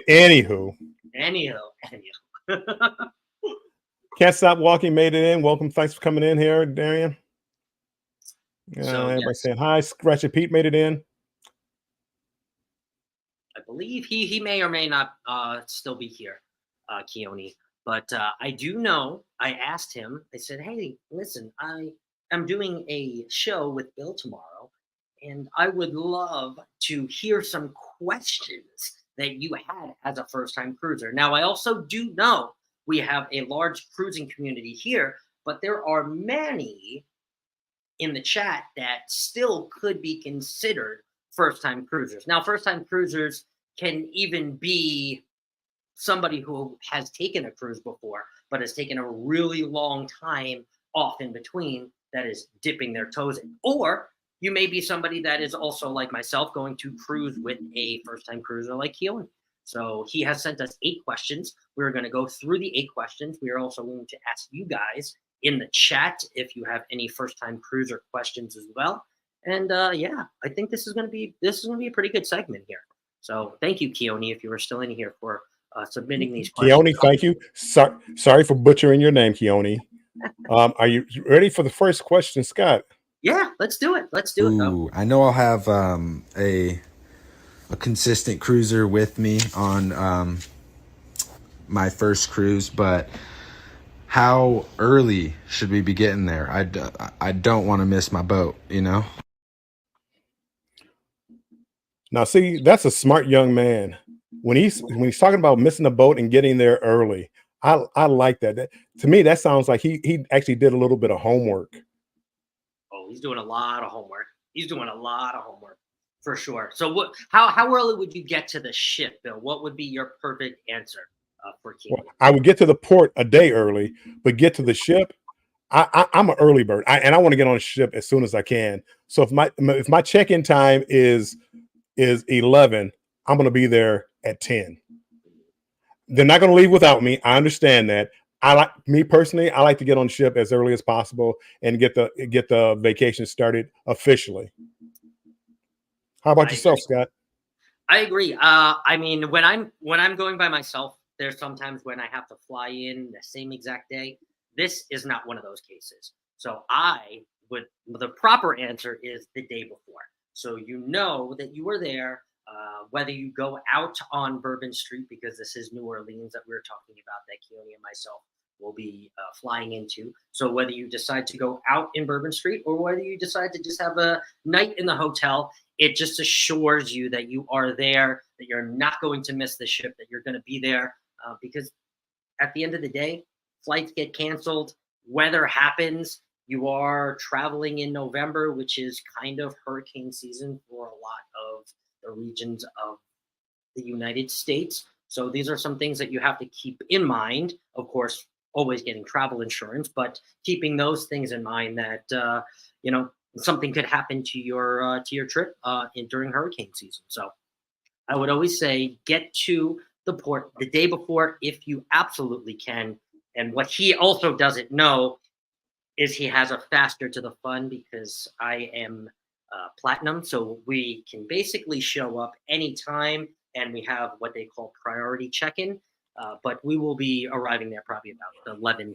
Anywho. Can't Stop Walking made it in. Welcome. Thanks for coming in here, Darian. Everybody saying hi. Scratchy Pete made it in. I believe he may or may not still be here, Keone. But I do know, I asked him, I said, hey, listen, I am doing a show with Bill tomorrow, and I would love to hear some questions that you had as a first-time cruiser. Now, I also do know we have a large cruising community here, but there are many in the chat that still could be considered first-time cruisers. Now, first-time cruisers can even be somebody who has taken a cruise before, but has taken a really long time off in between that is dipping their toes in. Or you may be somebody that is also like myself going to cruise with a first-time cruiser like Keone. So he has sent us 8 questions. We're going to go through the 8 questions. We are also going to ask you guys in the chat if you have any first-time cruiser questions as well. And yeah, I think this is going to be a pretty good segment here. So thank you, Keone, if you were still in here for submitting these questions. Keone, thank you. Sorry for butchering your name, Keone. Are you ready for the first question, Scott? Yeah, let's do it. Let's do it, though. Ooh, I know I'll have a consistent cruiser with me on my first cruise, but how early should we be getting there? I don't want to miss my boat, you know? Now, see, that's a smart young man. When he's talking about missing the boat and getting there early, I like that. To me, that sounds like he actually did a little bit of homework. Oh, he's doing a lot of homework. He's doing a lot of homework for sure. So what? How early would you get to the ship, Bill? What would be your perfect answer for Keone? Well, I would get to the port a day early, but get to the ship. I'm an early bird, and I want to get on a ship as soon as I can. So if my check-in time is 11, I'm going to be there at 10. They're not going to leave without me. I understand that. I like to get on the ship as early as possible and get the vacation started officially. How about yourself, Scott? I agree. I mean, when I'm going by myself, there's sometimes when I have to fly in the same exact day. This is not one of those cases. So the proper answer is the day before. So you know that you were there, whether you go out on Bourbon Street, because this is New Orleans that we're talking about, that Keone and myself will be flying into. So whether you decide to go out in Bourbon Street or whether you decide to just have a night in the hotel, it just assures you that you are there, that you're not going to miss the ship, that you're going to be there, because at the end of the day, flights get canceled, weather happens. You are traveling in November, which is kind of hurricane season for a lot of the regions of the United States. So these are some things that you have to keep in mind. Of course, always getting travel insurance, but keeping those things in mind that something could happen to your trip during hurricane season. So I would always say get to the port the day before if you absolutely can. And what he also doesn't know is he has a faster to the fun because I am platinum. So we can basically show up anytime and we have what they call priority check-in. But we will be arriving there probably about 11:30.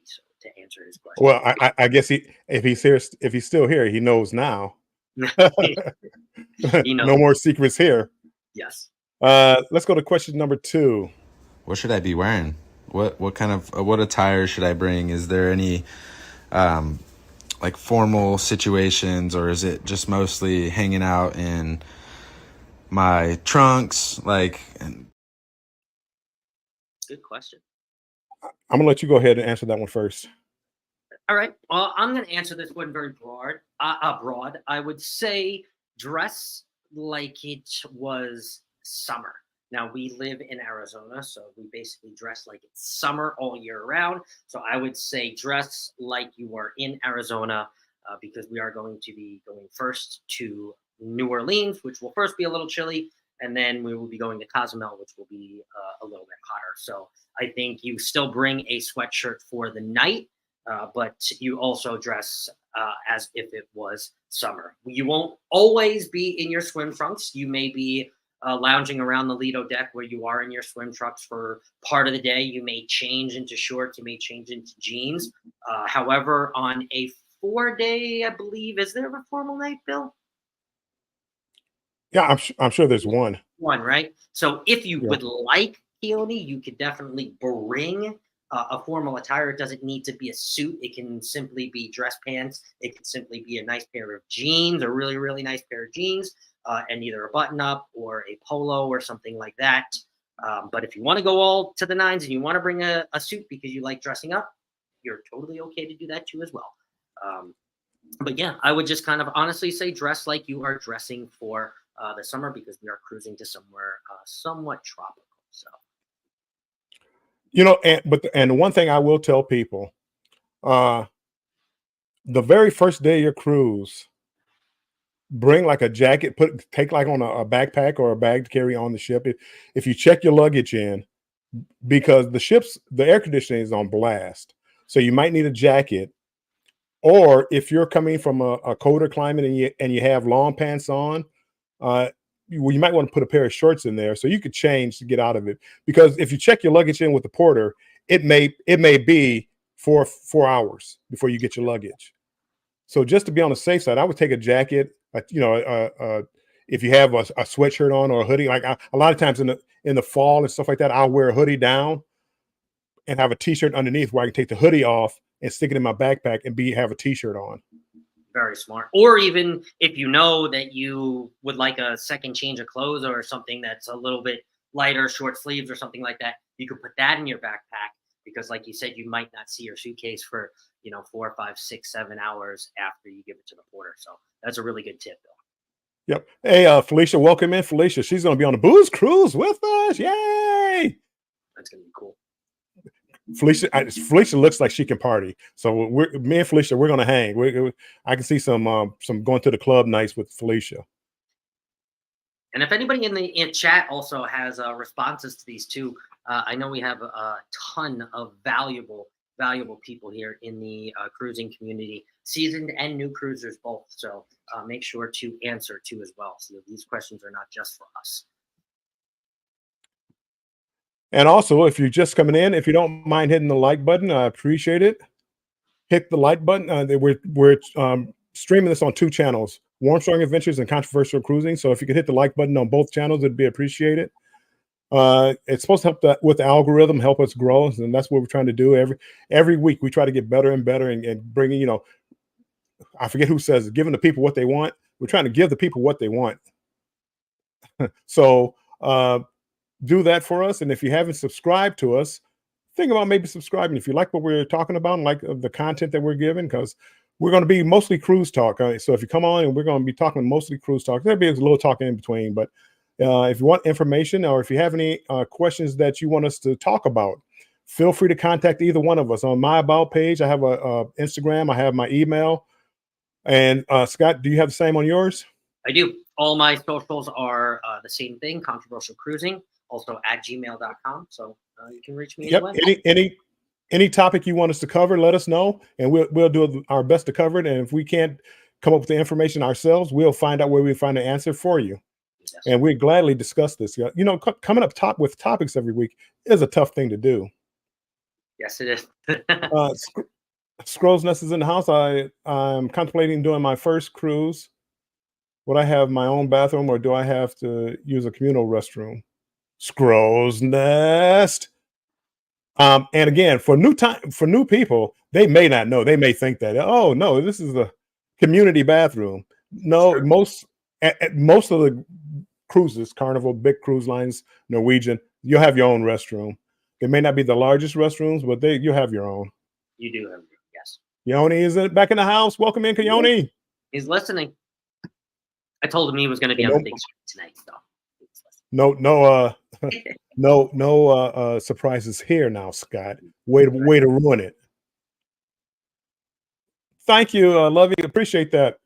So to answer his question. Well, I guess if he's still here, he knows now. He knows. No more secrets here. Yes. Let's go to question number 2. What should I be wearing? What kind of what attire should I bring? Is there any like formal situations, or is it just mostly hanging out in my trunks? Good question. I'm gonna let you go ahead and answer that one first. All right. Well, I'm going to answer this one very broad. I would say dress like it was summer. Now, we live in Arizona, so we basically dress like it's summer all year round. So I would say dress like you are in Arizona because we are going to be going first to New Orleans, which will first be a little chilly. And then we will be going to Cozumel, which will be a little bit hotter. So I think you still bring a sweatshirt for the night. But you also dress as if it was summer. You won't always be in your swim trunks. You may be lounging around the Lido deck where you are in your swim trunks for part of the day. You may change into shorts. You may change into jeans. However, on a 4-day, I believe, is there a formal night, Bill? Yeah, I'm sure there's one. One, right? So if you Yeah. would like, Keone, you could definitely bring a formal attire. It doesn't need to be a suit. It can simply be dress pants. It can simply be a nice pair of jeans, a really, really nice pair of jeans, and either a button up or a polo or something like that. But if you want to go all to the nines and you want to bring a suit because you like dressing up, you're totally okay to do that too as well. But yeah, I would just kind of honestly say dress like you are dressing for the summer because we are cruising to somewhere somewhat tropical. So. And the one thing I will tell people, the very first day of your cruise, bring like a jacket, take like on a backpack or a bag to carry on the ship. If you check your luggage in, because the air conditioning is on blast, so you might need a jacket. Or if you're coming from a colder climate and you have long pants on, you might want to put a pair of shorts in there so you could change to get out of it. Because if you check your luggage in with the porter, it may be 4 hours before you get your luggage. So just to be on the safe side, I would take a jacket, if you have a sweatshirt on or a hoodie. Like a lot of times in the fall and stuff like that, I'll wear a hoodie down and have a t-shirt underneath where I can take the hoodie off and stick it in my backpack and have a t-shirt on. Very smart. Or even if you know that you would like a second change of clothes or something that's a little bit lighter, short sleeves or something like that, you could put that in your backpack because, like you said, you might not see your suitcase for 4, 5, 6, 7 hours after you give it to the porter. So that's a really good tip, Bill. Yep. Hey, Felicia, welcome in, Felicia. She's going to be on the booze cruise with us. Yay! That's going to be cool. Felicia looks like she can party. So me and Felicia, we're going to hang. I can see some going to the club nights with Felicia. And if anybody in the chat also has responses to these too, I know we have a ton of valuable people here in the cruising community, seasoned and new cruisers both. So make sure to answer too as well. So these questions are not just for us. And also, if you're just coming in, if you don't mind hitting the like button, I appreciate it. Hit the like button. We're streaming this on 2 channels, Warmstrong Adventures and Controversial Cruising. So if you could hit the like button on both channels, it'd be appreciated. It's supposed to help with the algorithm, help us grow, and that's what we're trying to do. Every week we try to get better and better and bringing, I forget who says it, giving the people what they want. We're trying to give the people what they want. So do that for us. And if you haven't subscribed to us, think about maybe subscribing if you like what we're talking about and like the content that we're giving, because we're going to be mostly cruise talk. So if you come on and we're going to be talking mostly cruise talk, there'll be a little talk in between. But if you want information or if you have any questions that you want us to talk about, feel free to contact either one of us. On my About page, I have a Instagram, I have my email. And Scott, do you have the same on yours? I do. All my socials are the same thing, Controversial Cruising, also at gmail.com. So you can reach me anyway. Any topic you want us to cover, let us know, and we'll do our best to cover it. And if we can't come up with the information ourselves, we'll find out where we find the answer for you. Yes. And we gladly discuss this. Coming up with topics every week is a tough thing to do. Yes, it is. Scrolls Nest is in the house. I'm contemplating doing my first cruise. Would I have my own bathroom or do I have to use a communal restroom? Scrolls Nest. And again, for new people, they may not know. They may think that, oh no, this is a community bathroom. No, sure. most of the cruises, Carnival, big cruise lines, Norwegian, you'll have your own restroom. They may not be the largest restrooms, but you'll have your own. You do have, yes. Yoni is back in the house. Welcome in, Yoni. He's listening. I told him he was going to be on the big screen tonight. So. No surprises here now, Scott. Way to ruin it. Thank you, love you, appreciate that.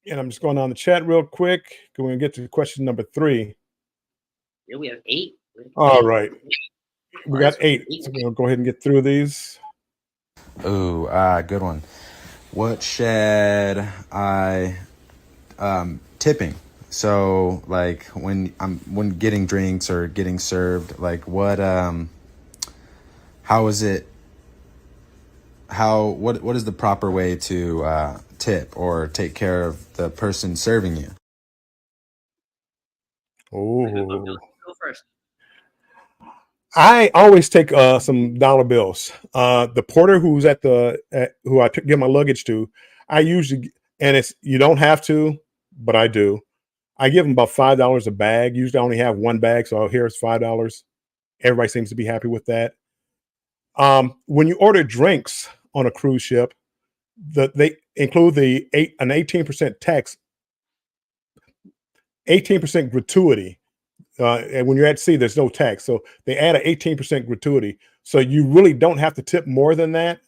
And I'm just going on the chat real quick. We're going to get to question number 3. Yeah, we have 8. All right, we got 8. So we'll go ahead and get through these. Ooh, good one. What should I tipping? So like when getting drinks or getting served, like what is the proper way to tip or take care of the person serving you? Oh, go first. I always take some dollar bills. The porter who's who I give my luggage to, I usually, and you don't have to, but I do. I give them about $5 a bag. Usually I only have one bag, so here's $5. Everybody seems to be happy with that. When you order drinks on a cruise ship, they include an 18% tax, 18% gratuity. And when you're at sea, there's no tax. So they add an 18% gratuity. So you really don't have to tip more than that.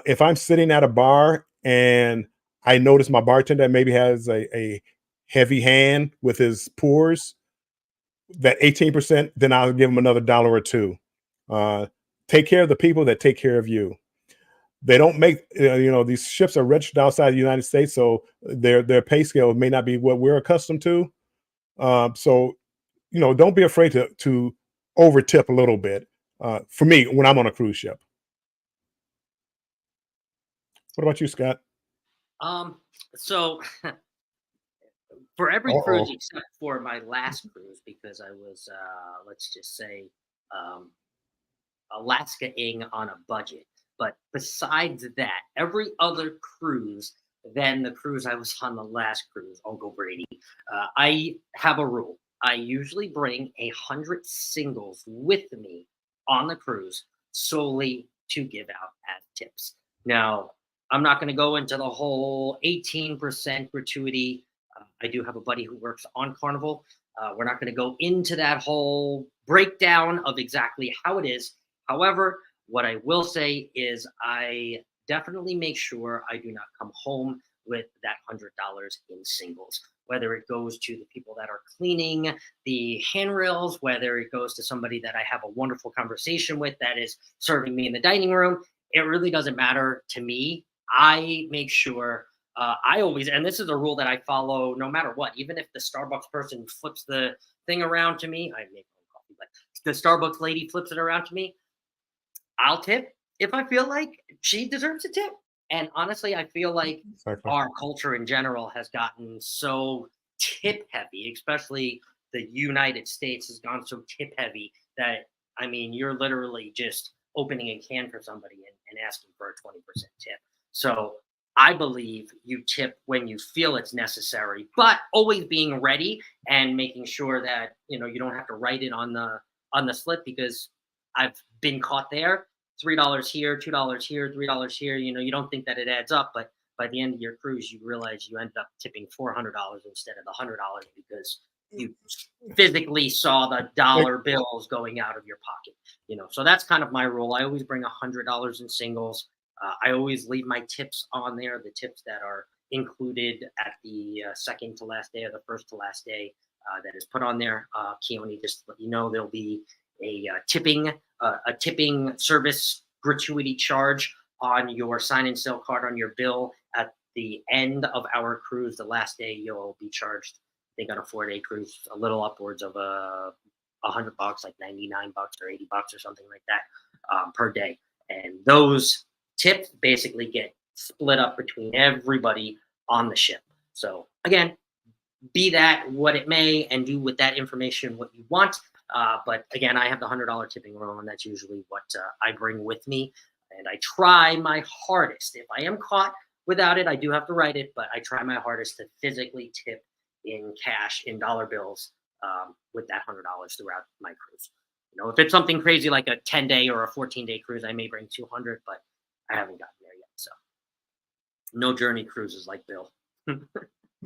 If I'm sitting at a bar and I notice my bartender maybe has a heavy hand with his pours, that 18%, then I'll give him another $1 or $2. Take care of the people that take care of you. They don't make these ships are registered outside the United States, so their pay scale may not be what we're accustomed to. So don't be afraid to over tip a little bit. For me, when I'm on a cruise ship. What about you, Scott? So for every cruise Uh-oh. except for my last cruise, because I was, let's just say, um, Alaska-ing on a budget. But besides that, every other cruise than the cruise I was on the last cruise, Uncle Brady, I have a rule. I usually bring 100 singles with me on the cruise solely to give out as tips. Now, I'm not going to go into the whole 18% gratuity. I do have a buddy who works on Carnival. We're not going to go into that whole breakdown of exactly how it is. However, what I will say is I definitely make sure I do not come home with that $100 in singles, whether it goes to the people that are cleaning the handrails, whether it goes to somebody that I have a wonderful conversation with that is serving me in the dining room. It really doesn't matter to me. I make sure I always, and this is a rule that I follow no matter what, even if the Starbucks person flips the thing around to me, I make my own coffee, but the Starbucks lady flips it around to me, I'll tip if I feel like she deserves a tip. And honestly, I feel like Exactly. our culture in general has gotten so tip heavy, especially the United States has gone so tip heavy that, I mean, you're literally just opening a can for somebody and asking for a 20% tip. So I believe you tip when you feel it's necessary, but always being ready and making sure that, you don't have to write it on the slip, because I've been caught there. $3 here, $2 here, $3 here. You don't think that it adds up, but by the end of your cruise, you realize you ended up tipping $400 instead of the $100 because you physically saw the dollar bills going out of your pocket. So that's kind of my rule. I always bring $100 in singles. I always leave my tips on there, the tips that are included at the second to last day or the first to last day that is put on there. Keone, just to let you know, there'll be a tipping service gratuity charge on your sign and sale card on your bill at the end of our cruise. The last day you'll be charged, I think on a 4-day cruise, a little upwards of $100, like $99 or $80 or something like that per day. And those tips basically get split up between everybody on the ship. So again, be that what it may, and do with that information what you want. But again, I have the $100 tipping rule, and that's usually what I bring with me. And I try my hardest. If I am caught without it, I do have to write it, but I try my hardest to physically tip in cash, in dollar bills, with that $100 throughout my cruise. If it's something crazy like a 10-day or a 14-day cruise, I may bring 200, but I haven't gotten there yet. So no journey cruises like Bill.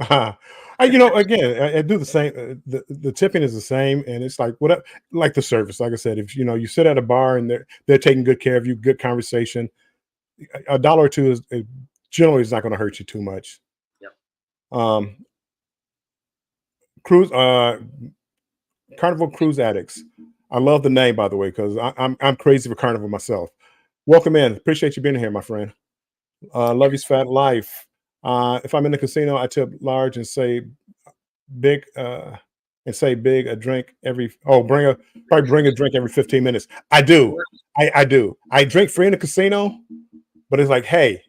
Again, I do the same. The tipping is the same, and it's like what, like the service. Like I said, if you sit at a bar and they're taking good care of you, good conversation, a dollar or two is generally is not going to hurt you too much. Yep. Cruise, Carnival Cruise Addicts. I love the name, by the way, because I'm crazy for Carnival myself. Welcome in. Appreciate you being here, my friend. Love you's fat life. If I'm in the casino, I tip large and say big, a drink every. Oh, probably bring a drink every 15 minutes. I do. I do. I drink free in the casino, but it's like, hey,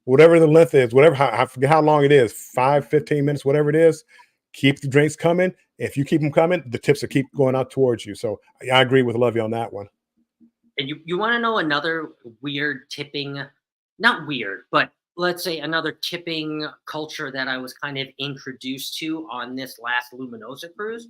whatever the length is, whatever, I forget how long it is, 15 minutes, whatever it is, keep the drinks coming. If you keep them coming, the tips will keep going out towards you. So I agree with Lovey on that one. And you want to know another weird tipping, not weird, but let's say another tipping culture that I was kind of introduced to on this last Luminosa cruise?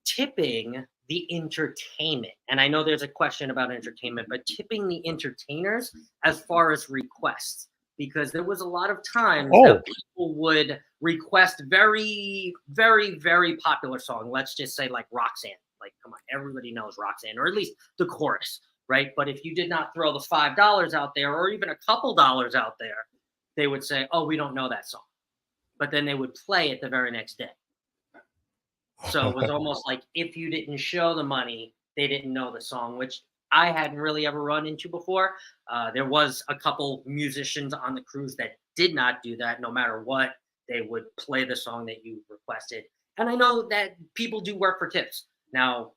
Tipping the entertainment. And I know there's a question about entertainment, but tipping the entertainers as far as requests, because there was a lot of times that people would request very, very, very popular song. Let's just say like Roxanne. Like, come on, everybody knows Roxanne, or at least the chorus, right? But if you did not throw the $5 out there, or even a couple dollars out there, they would say, oh, we don't know that song. But then they would play it the very next day. So it was almost like if you didn't show the money, they didn't know the song, which I hadn't really ever run into before. There was a couple musicians on the cruise that did not do that. No matter what, they would play the song that you requested. And I know that people do work for tips. Now,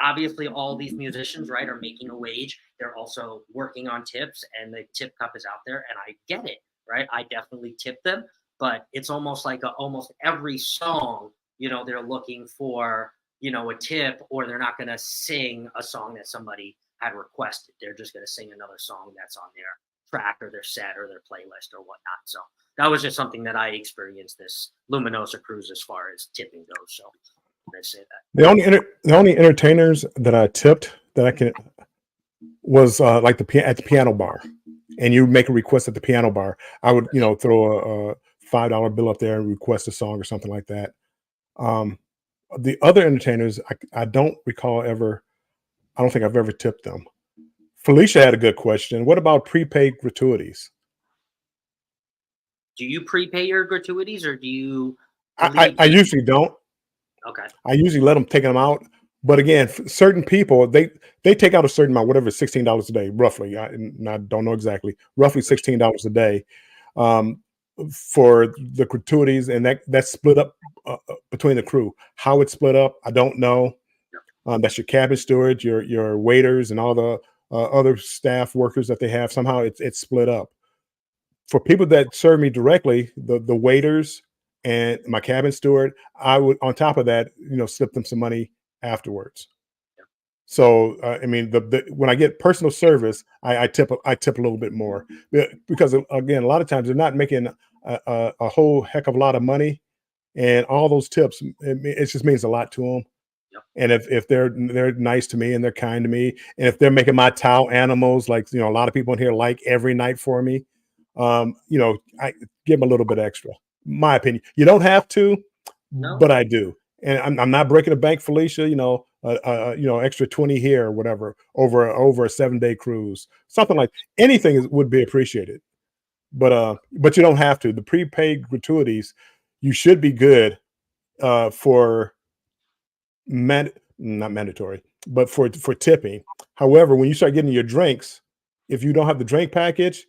obviously, all these musicians, right, are making a wage. They're also working on tips, and the tip cup is out there. And I get it, right? I definitely tip them, but it's almost like almost every song, they're looking for, a tip, or they're not going to sing a song that somebody had requested. They're just going to sing another song that's on their track or their set or their playlist or whatnot. So that was just something that I experienced this Luminosa cruise as far as tipping goes. So I say that The only entertainers that I tipped that I can was like at the piano bar, and you make a request at the piano bar. I would throw a $5 bill up there and request a song or something like that. The other entertainers, I don't recall ever. I don't think I've ever tipped them. Felicia had a good question. What about prepaid gratuities? Do you prepay your gratuities, or do you? I usually don't. Okay. I usually let them take them out. But again, certain people, they take out a certain amount, whatever, $16 a day, roughly. I don't know exactly, roughly $16 a day for the gratuities, and that's split up between the crew. How it's split up, I don't know. That's your cabin steward, your waiters, and all the other staff workers that they have. Somehow it's split up. For people that serve me directly, the waiters and my cabin steward, I would, on top of that, slip them some money afterwards. So I mean, when I get personal service, I tip a little bit more, because again, a lot of times they're not making a whole heck of a lot of money, and all those tips, it just means a lot to them. And if they're nice to me and they're kind to me, and if they're making my towel animals, like a lot of people in here like every night for me, I give them a little bit extra. My opinion. You don't have to, but I do. And I'm not breaking the bank, Felicia. Extra 20 here or whatever over a 7-day cruise, something like anything would be appreciated. But you don't have to. The prepaid gratuities, you should be good for not mandatory, but for tipping. However, when you start getting your drinks, if you don't have the drink package,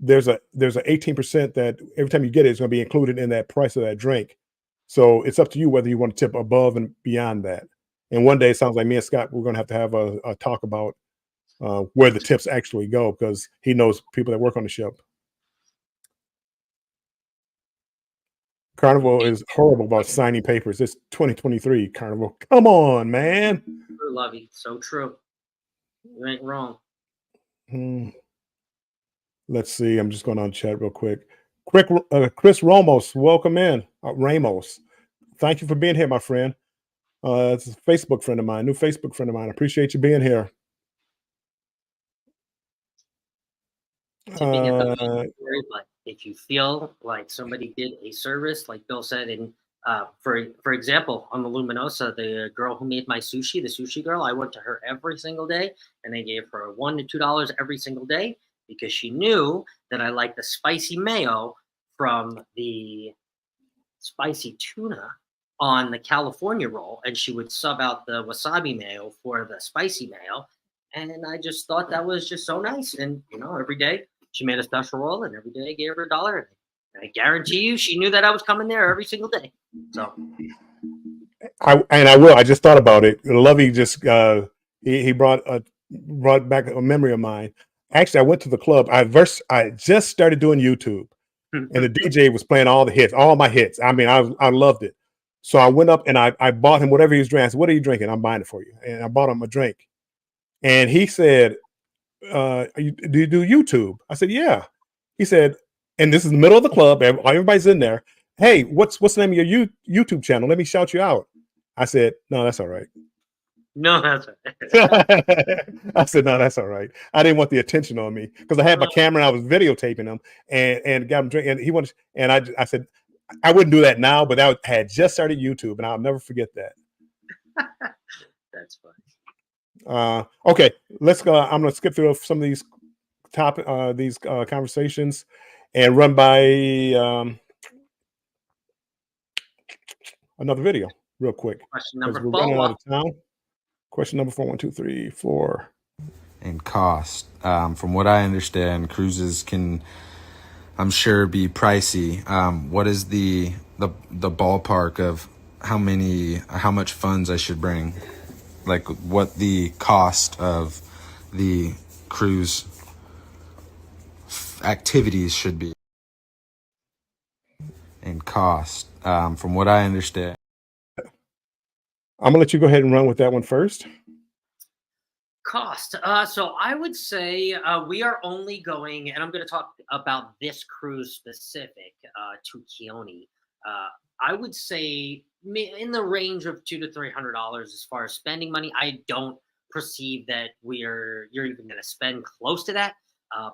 there's a 18% that every time you get it, it's going to be included in that price of that drink. So it's up to you whether you want to tip above and beyond that. And one day, it sounds like me and Scott, we're going to have a talk about where the tips actually go, because he knows people that work on the ship. Carnival is horrible about signing papers. It's 2023, Carnival. Come on, man. True, Lovey. So true. You ain't wrong. Let's see. I'm just going on chat real quick. Chris Ramos, welcome in. Ramos, thank you for being here, my friend. It's a Facebook friend of mine, new Facebook friend of mine. I appreciate you being here. Tipping is a story, but if you feel like somebody did a service, like Bill said, and for example, on the Luminosa, the girl who made my sushi, the sushi girl, I went to her every single day, and they gave her $1 to $2 every single day, because she knew that I liked the spicy mayo from the spicy tuna on the California roll, and she would sub out the wasabi mayo for the spicy mayo. And I just thought that was just so nice. And every day she made a special roll, and every day I gave her $1. And I guarantee you, she knew that I was coming there every single day. So I will. I just thought about it. Lovey just he brought back a memory of mine. Actually, I went to the club. I just started doing YouTube, and the DJ was playing all my hits. I mean, I loved it. So I went up and I bought him whatever he was drinking. I said, "What are you drinking? I'm buying it for you." And I bought him a drink. And he said, do you do YouTube? I said, yeah. He said, and this is the middle of the club, everybody's in there. Hey, what's the name of your YouTube channel? Let me shout you out. I said, no, that's all right. No, that's right. I said, no, that's all right. I didn't want the attention on me, because I had my camera and I was videotaping him and got him drink. And he wanted, and I said, I wouldn't do that now, but I had just started YouTube, and I'll never forget that. That's funny. Okay, let's go. I'm going to skip through some of these conversations and run by another video real quick. Question number 4. We're running out of time. Question number 4. 1, 2, 3, 4. And cost. From what I understand, cruises can, I'm sure, be pricey. What is the ballpark of how much funds I should bring? Like what the cost of the cruise activities should be? And cost. From what I understand. I'm gonna let you go ahead and run with that one first. Cost. So I would say we are only going, and I'm going to talk about this cruise specific to Keone. I would say in the range of $200 to $300 as far as spending money. I don't perceive that you're even going to spend close to that.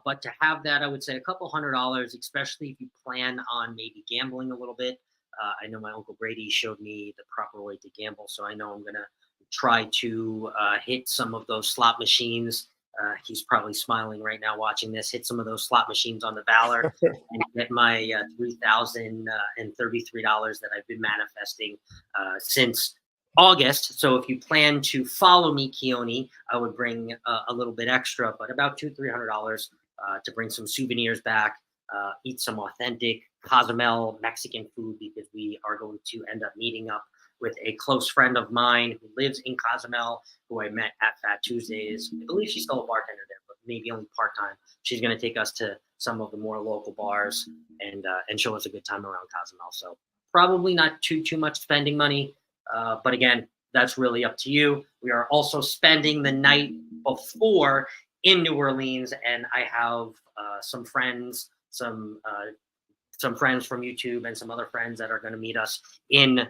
But to have that, I would say a couple $100, especially if you plan on maybe gambling a little bit. I know my Uncle Brady showed me the proper way to gamble, so I know I'm going to try to hit some of those slot machines. He's probably smiling right now watching this. Hit some of those slot machines on the Valor and get my $3,033 that I've been manifesting since August. So if you plan to follow me, Keone, I would bring a little bit extra, but about $200-300 to bring some souvenirs back, eat some authentic Cozumel Mexican food because we are going to end up meeting up with a close friend of mine who lives in Cozumel, who I met at Fat Tuesdays. I believe she's still a bartender there, but maybe only part-time. She's going to take us to some of the more local bars and show us a good time around Cozumel. So probably not too much spending money. But again, that's really up to you. We are also spending the night before in New Orleans, and I have some friends, some friends from YouTube and some other friends that are going to meet us in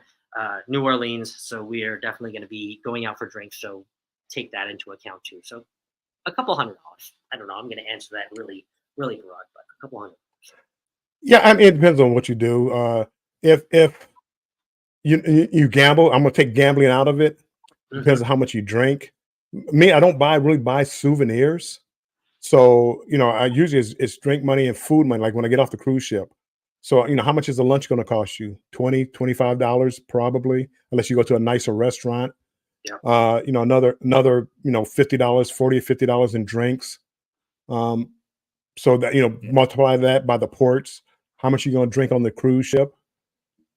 New Orleans. So we are definitely going to be going out for drinks. So take that into account too. So a couple $100. I don't know. I'm going to answer that really, really broad, but a couple $100. Yeah, I mean, it depends on what you do. If you gamble, I'm gonna take gambling out of it. Depends on how much you drink. Me, I don't really buy souvenirs. So, I usually it's drink money and food money, like when I get off the cruise ship. So, how much is the lunch going to cost you? $20, $25 probably, unless you go to a nicer restaurant. Yeah. Another, $50, $40 or $50 in drinks. So that, multiply that by the ports, how much you going to drink on the cruise ship.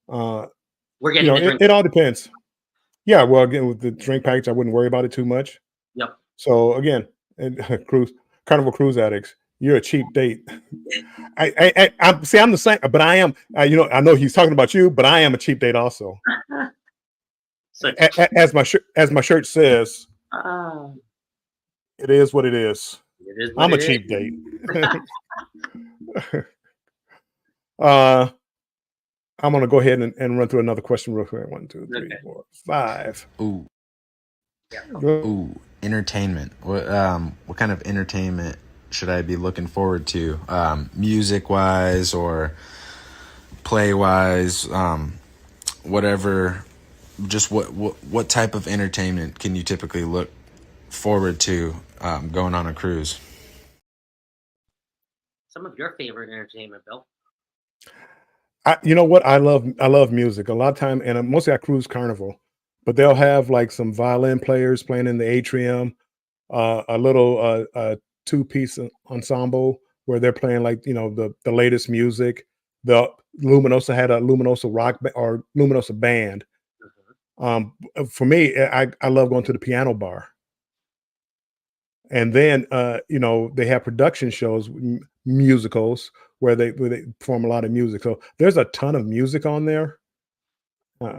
We're getting it all depends. Yeah. Well, again, with the drink package, I wouldn't worry about it too much. Yep. So again, Carnival Cruise Addicts, you're a cheap date. I'm the same, but I am. I know he's talking about you, but I am a cheap date also. As my shirt says, it is what it is. I'm a cheap date. I'm gonna go ahead and run through another question real quick. 1, 2, 3, 4, 5. Ooh. Ooh, entertainment. What kind of entertainment should I be looking forward to? Music wise or play wise, whatever. Just what type of entertainment can you typically look forward to going on a cruise? Some of your favorite entertainment, Bill? You know what? I love music. A lot of time, and mostly I cruise Carnival, but they'll have like some violin players playing in the atrium, a little two-piece ensemble where they're playing like the latest music. The Luminosa had a Luminosa rock or Luminosa band. For me, I love going to the piano bar. And then they have production shows, musicals where they perform a lot of music. So there's a ton of music on there.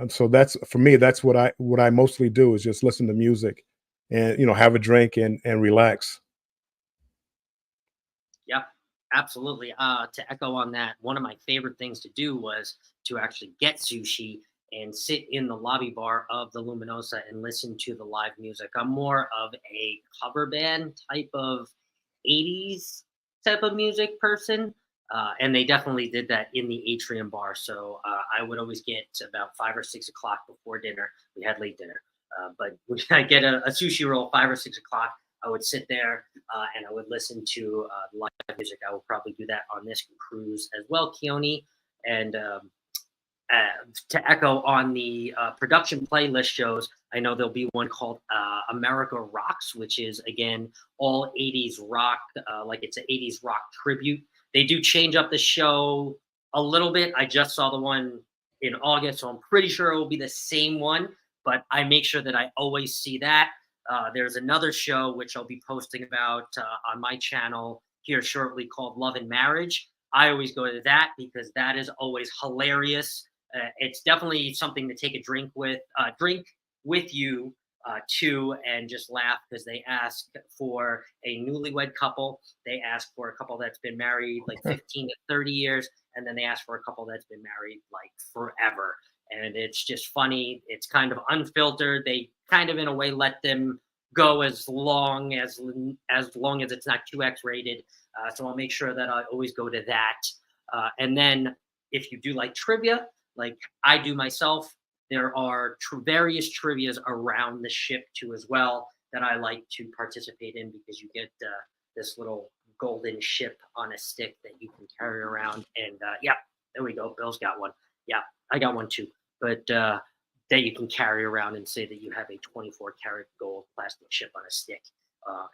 So that's for me. That's what I mostly do is just listen to music, and have a drink and relax. Yeah, absolutely. To echo on that, one of my favorite things to do was to actually get sushi and sit in the lobby bar of the Luminosa and listen to the live music. I'm more of a cover band type of 80s type of music person. And they definitely did that in the atrium bar. So I would always get about 5 or 6 o'clock before dinner. We had late dinner. But when I get a sushi roll 5 or 6 o'clock, I would sit there and I would listen to live music. I will probably do that on this cruise as well, Keone. And to echo on the production playlist shows, I know there'll be one called America Rocks, which is, again, all 80s rock, like it's an 80s rock tribute. They do change up the show a little bit. I just saw the one in August, so I'm pretty sure it will be the same one, but I make sure that I always see that. There's another show which I'll be posting about on my channel here shortly called Love and Marriage. I always go to that because that is always hilarious. It's definitely something to take a drink with you too, and just laugh, because they ask for a newlywed couple, they ask for a couple that's been married like 15 to 30 years, and then they ask for a couple that's been married like forever. And it's just funny. It's kind of unfiltered. They kind of, in a way, let them go as long as it's not too X rated. So I'll make sure that I always go to that. And then if you do like trivia, like I do myself, there are various trivias around the ship too as well that I like to participate in, because you get this little golden ship on a stick that you can carry around. And yeah, there we go. Bill's got one. Yeah, I got one too. But that you can carry around and say that you have a 24-karat gold plastic ship on a stick.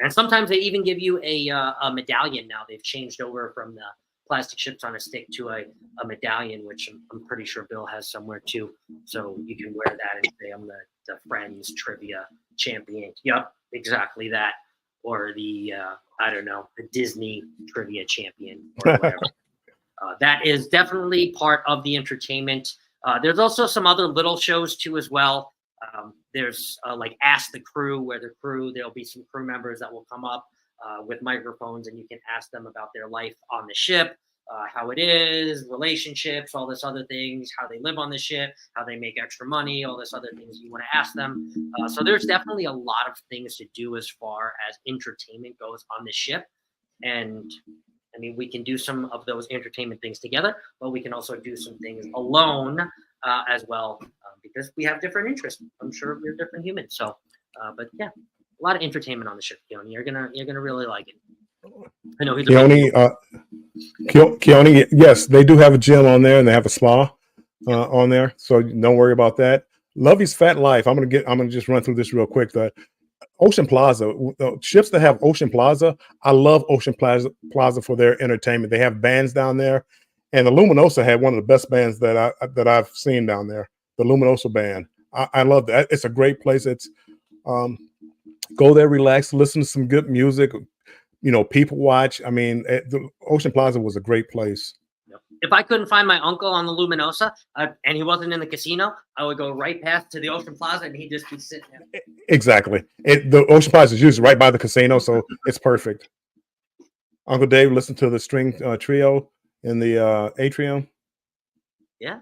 And sometimes they even give you a medallion now. They've changed over from the plastic ships on a stick to a medallion, which I'm pretty sure Bill has somewhere too. So you can wear that and say, I'm the Friends trivia champion. Yep, exactly that. Or the, I don't know, the Disney trivia champion or whatever. That is definitely part of the entertainment. There's also some other little shows too as well. There's like Ask the Crew, where there'll be some crew members that will come up with microphones, and you can ask them about their life on the ship, how it is, relationships, all this other things, how they live on the ship, how they make extra money, all this other things you want to ask them. So there's definitely a lot of things to do as far as entertainment goes on the ship. And I mean, we can do some of those entertainment things together, but we can also do some things alone as well, because we have different interests. I'm sure we're different humans. So, but yeah, a lot of entertainment on the ship, Keone. You're gonna really like it. I know he's Keone, yes, they do have a gym on there, and they have a spa on there, so don't worry about that. Lovey's Fat Life. I'm gonna just run through this real quick. The Ocean Plaza, ships that have Ocean Plaza, I love Ocean Plaza for their entertainment. They have bands down there, and the Luminosa had one of the best bands that I've seen down there. The Luminosa band, I love that. It's a great place. It's go there, relax, listen to some good music. You know, people watch. I mean, the Ocean Plaza was a great place. If I couldn't find my uncle on the Luminosa and he wasn't in the casino, I would go right past to the Ocean Plaza and he'd just be sitting there. Exactly. The Ocean Plaza is usually right by the casino, so it's perfect. Uncle Dave listened to the string trio in the atrium. Yeah.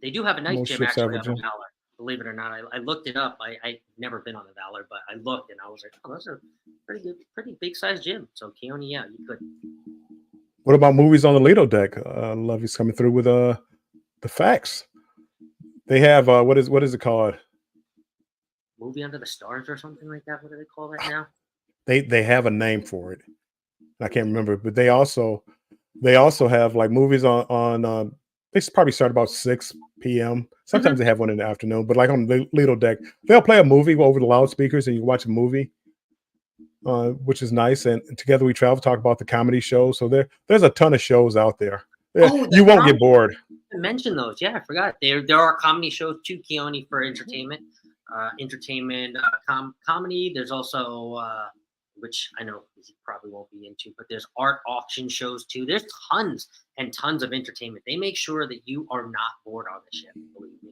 They do have a nice gym actually on the Valor. Believe it or not, I looked it up. I've never been on the Valor, but I looked and I was like, oh, those are pretty big size gym. So Keone, yeah, you could. What about movies on the Lido deck? Lovey's coming through with the facts. They have what is it called? Movie Under the Stars or something like that. What do they call that now? They have a name for it. I can't remember, but they also have like movies on they probably start about 6 p.m. Sometimes they have one in the afternoon, but like on the Lido deck, they'll play a movie over the loudspeakers and you watch a movie, which is nice. And Together We Travel talk about the comedy shows. So there's a ton of shows out there. You won't get bored. Mention those. Yeah, I forgot. There are comedy shows too, Keone, for entertainment. Comedy. There's also which I know you probably won't be into, but there's art auction shows too. There's tons and tons of entertainment. They make sure that you are not bored on the ship, believe me.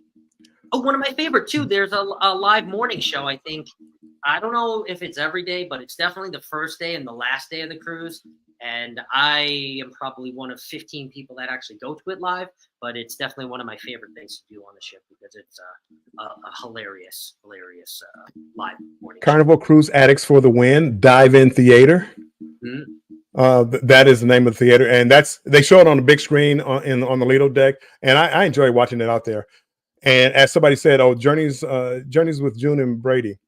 Oh, one of my favorite too, there's a live morning show, I think. I don't know if it's every day, but it's definitely the first day and the last day of the cruise. And I am probably one of 15 people that actually go to it live, but it's definitely one of my favorite things to do on the ship because it's a hilarious live morning Carnival show. Cruise Addicts for the Win, Dive-In Theater. Mm-hmm. That is the name of the theater, and they show it on the big screen on the Lido deck, and I enjoy watching it out there. And as somebody said, Journeys with June and Brady.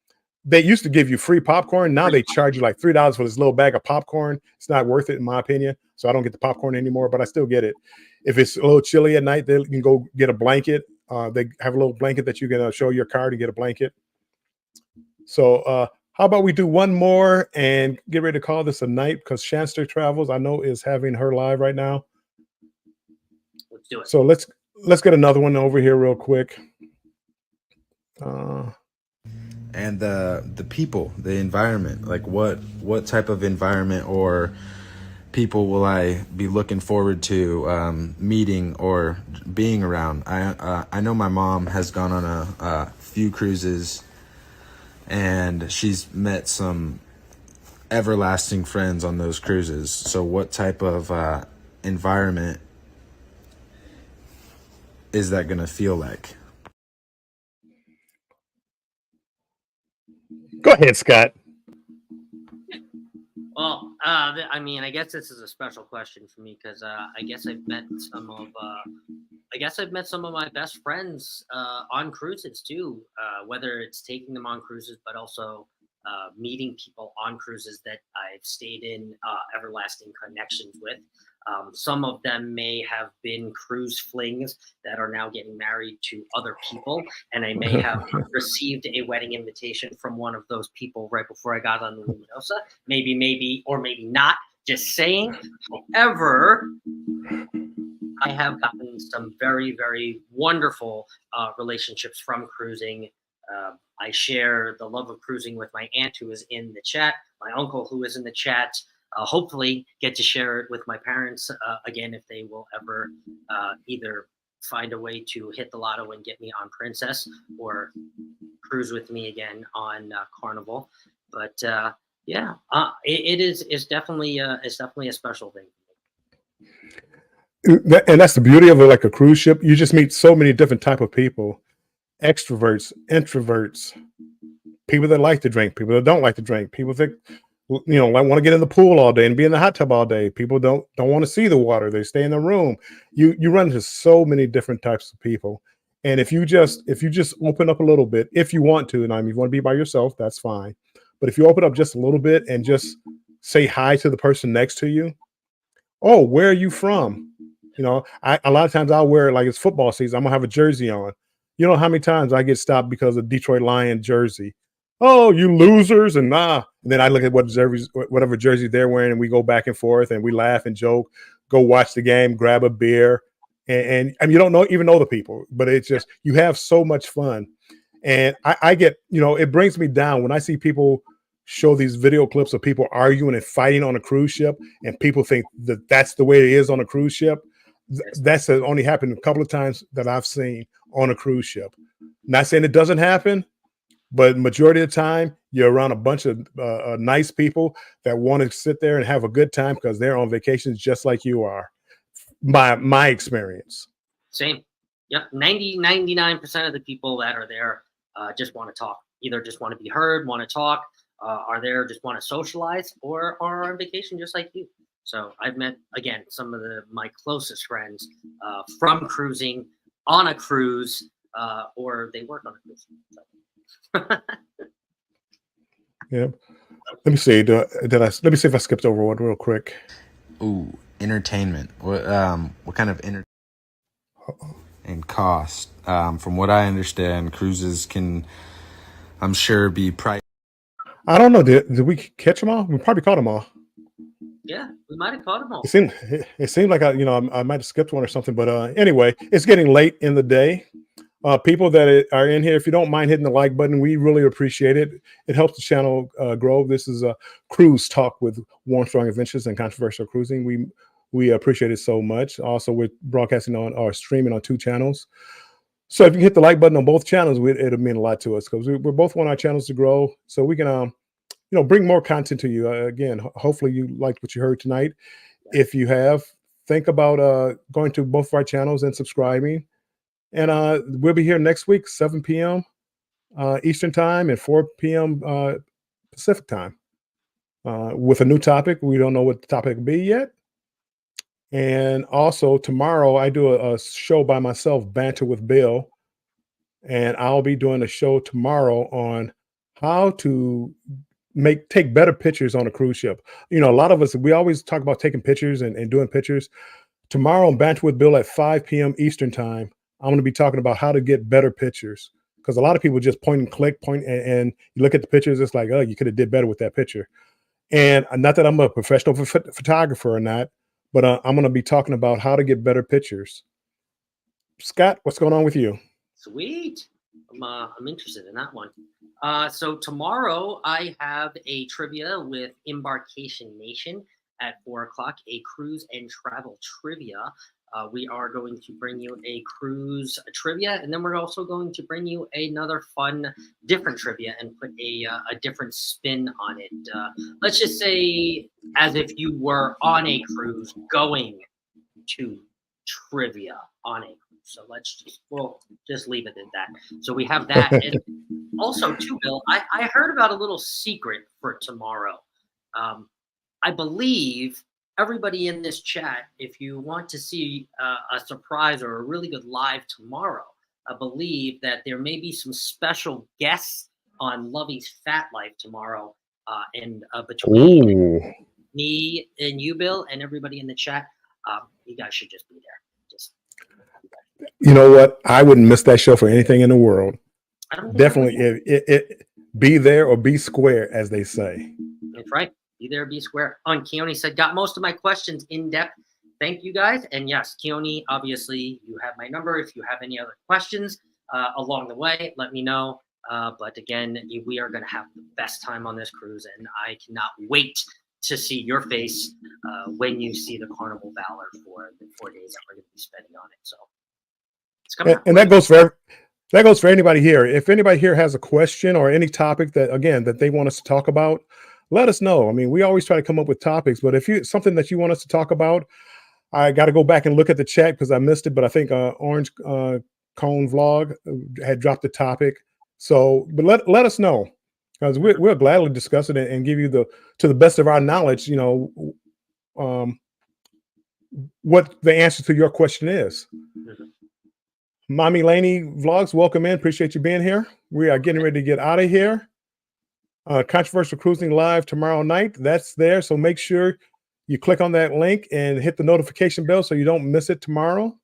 They used to give you free popcorn. Now they charge you like $3 for this little bag of popcorn. It's not worth it, in my opinion. so I don't get the popcorn anymore, but I still get it. If it's a little chilly at night, then you can go get a blanket. They have a little blanket that you can show your card and get a blanket. So how about we do one more and get ready to call this a night, because Shanster Travels, I know, is having her live right now. Let's do it. So let's get another one over here real quick. And the people, the environment, like what type of environment or people will I be looking forward to meeting or being around? I know my mom has gone on a few cruises, and she's met some everlasting friends on those cruises. So what type of environment is that going to feel like? Go ahead, Scott. Well, I mean, I guess this is a special question for me because I guess I've met some of my best friends on cruises too. Whether it's taking them on cruises, but also meeting people on cruises that I've stayed in everlasting connections with. Some of them may have been cruise flings that are now getting married to other people, and I may have received a wedding invitation from one of those people right before I got on the Luminosa. Maybe, or maybe not. Just saying. However, I have gotten some very, very wonderful relationships from cruising. I share the love of cruising with my aunt, who is in the chat, my uncle, who is in the chat. Hopefully get to share it with my parents again, if they will ever either find a way to hit the lotto and get me on Princess, or cruise with me again on Carnival. But it's definitely a special thing. And that's the beauty of it, like a cruise ship. You just meet so many different type of people: extroverts, introverts, people that like to drink, people that don't like to drink, people that like want to get in the pool all day and be in the hot tub all day. People don't want to see the water; they stay in the room. You run into so many different types of people, and if you just open up a little bit, if you want to, and if you want to be by yourself, that's fine. But if you open up just a little bit and just say hi to the person next to you, oh, where are you from? A lot of times I'll wear, like it's football season, I'm gonna have a jersey on. You know how many times I get stopped because of Detroit Lion jersey? Oh, you losers, and then I look at whatever jersey they're wearing, and we go back and forth, and we laugh and joke, go watch the game, grab a beer, and you don't even know the people, but it's just, you have so much fun. And I get, it brings me down when I see people show these video clips of people arguing and fighting on a cruise ship, and people think that that's the way it is on a cruise ship. That's only happened a couple of times that I've seen on a cruise ship. Not saying it doesn't happen, but majority of the time you're around a bunch of nice people that want to sit there and have a good time because they're on vacations just like you are. My experience. Same. Yep. 99% of the people that are there just want to talk. Either just want to be heard, want to talk, are there, just want to socialize, or are on vacation just like you. So I've met, again, some of my closest friends from cruising, on a cruise, or they work on a cruise. So. Yeah. Let me see. Let me see if I skipped over one real quick. Ooh, entertainment. What kind of and cost? From what I understand, cruises can, I'm sure, be priced. I don't know. Did we catch them all? We probably caught them all. Yeah, we might have caught them all. It seemed like I might have skipped one or something, but anyway, it's getting late in the day. People that are in here, if you don't mind hitting the like button, we really appreciate it. It helps the channel grow. This is a cruise talk with Warm, Strong Adventures and Controversial Cruising. We appreciate it so much. Also, we're broadcasting on or streaming on 2 channels. So if you hit the like button on both channels, it'll mean a lot to us, because we both want our channels to grow, so we can bring more content to you. Again, hopefully you liked what you heard tonight. If you have, think about going to both of our channels and subscribing. And we'll be here next week, 7 p.m. Eastern time and 4 p.m. Pacific time with a new topic. We don't know what the topic will be yet. And also tomorrow I do a show by myself, Banter with Bill. And I'll be doing a show tomorrow on how to take better pictures on a cruise ship. You know, a lot of us, we always talk about taking pictures and doing pictures. Tomorrow on Banter with Bill at 5 p.m. Eastern time, I'm going to be talking about how to get better pictures, because a lot of people just point and click, and you look at the pictures, it's like, oh, you could have did better with that picture. And not that I'm a professional photographer or not, but I'm going to be talking about how to get better pictures. Scott, what's going on with you? Sweet. I'm interested in that one. So tomorrow I have a trivia with Embarkation Nation at 4 o'clock, a cruise and travel trivia. We are going to bring you a cruise trivia, and then we're also going to bring you another fun, different trivia and put a different spin on it. Let's just say as if you were on a cruise going to trivia on a cruise. So we'll just leave it at that. So we have that. And also too, Bill, I heard about a little secret for tomorrow. I believe everybody in this chat, if you want to see a surprise or a really good live tomorrow, I believe that there may be some special guests on Lovey's Fat Life tomorrow. And between me and you, Bill, and everybody in the chat, you guys should just be there. You know what? I wouldn't miss that show for anything in the world. Definitely, it be there or be square, as they say. That's right. Be there, be square. Keone said, got most of my questions in depth. Thank you, guys. And yes, Keone, obviously, you have my number. If you have any other questions along the way, let me know. But again, we are going to have the best time on this cruise, and I cannot wait to see your face when you see the Carnival Valor for the 4 days that we're going to be spending on it. So it's coming. And that goes for anybody here. If anybody here has a question or any topic that they want us to talk about, let us know. I mean, we always try to come up with topics, but if something that you want us to talk about, I got to go back and look at the chat because I missed it. But I think Orange Cone Vlog had dropped the topic. So, but let us know, because we'll gladly discuss it and give you to the best of our knowledge, you know, what the answer to your question is. Mommy Laney Vlogs, welcome in. Appreciate you being here. We are getting ready to get out of here. Controversial Cruising Live tomorrow night. That's there. So make sure you click on that link and hit the notification bell so you don't miss it tomorrow.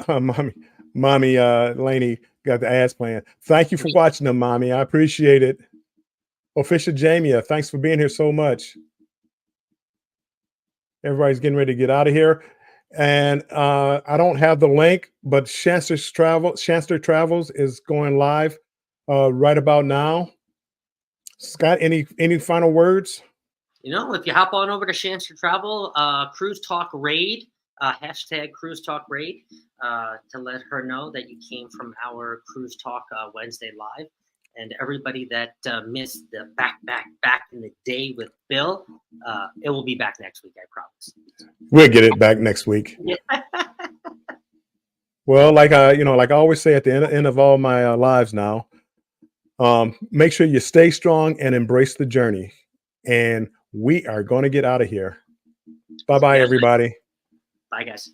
Mommy Laney got the ads playing. Thank you for watching them, Mommy. I appreciate it. Official Jamia, thanks for being here so much. Everybody's getting ready to get out of here. And I don't have the link, but Shanster Travels is going live right about now. Scott, any final words? You know, if you hop on over to Shanster Travel, Cruise Talk Raid, hashtag Cruise Talk Raid, to let her know that you came from our Cruise Talk Wednesday Live. And everybody that missed the back in the day with Bill, it will be back next week, I promise. We'll get it back next week. Yeah. Well, like I always say at the end of all my lives now, make sure you stay strong and embrace the journey. And we are going to get out of here. Bye-bye, everybody. Bye, guys.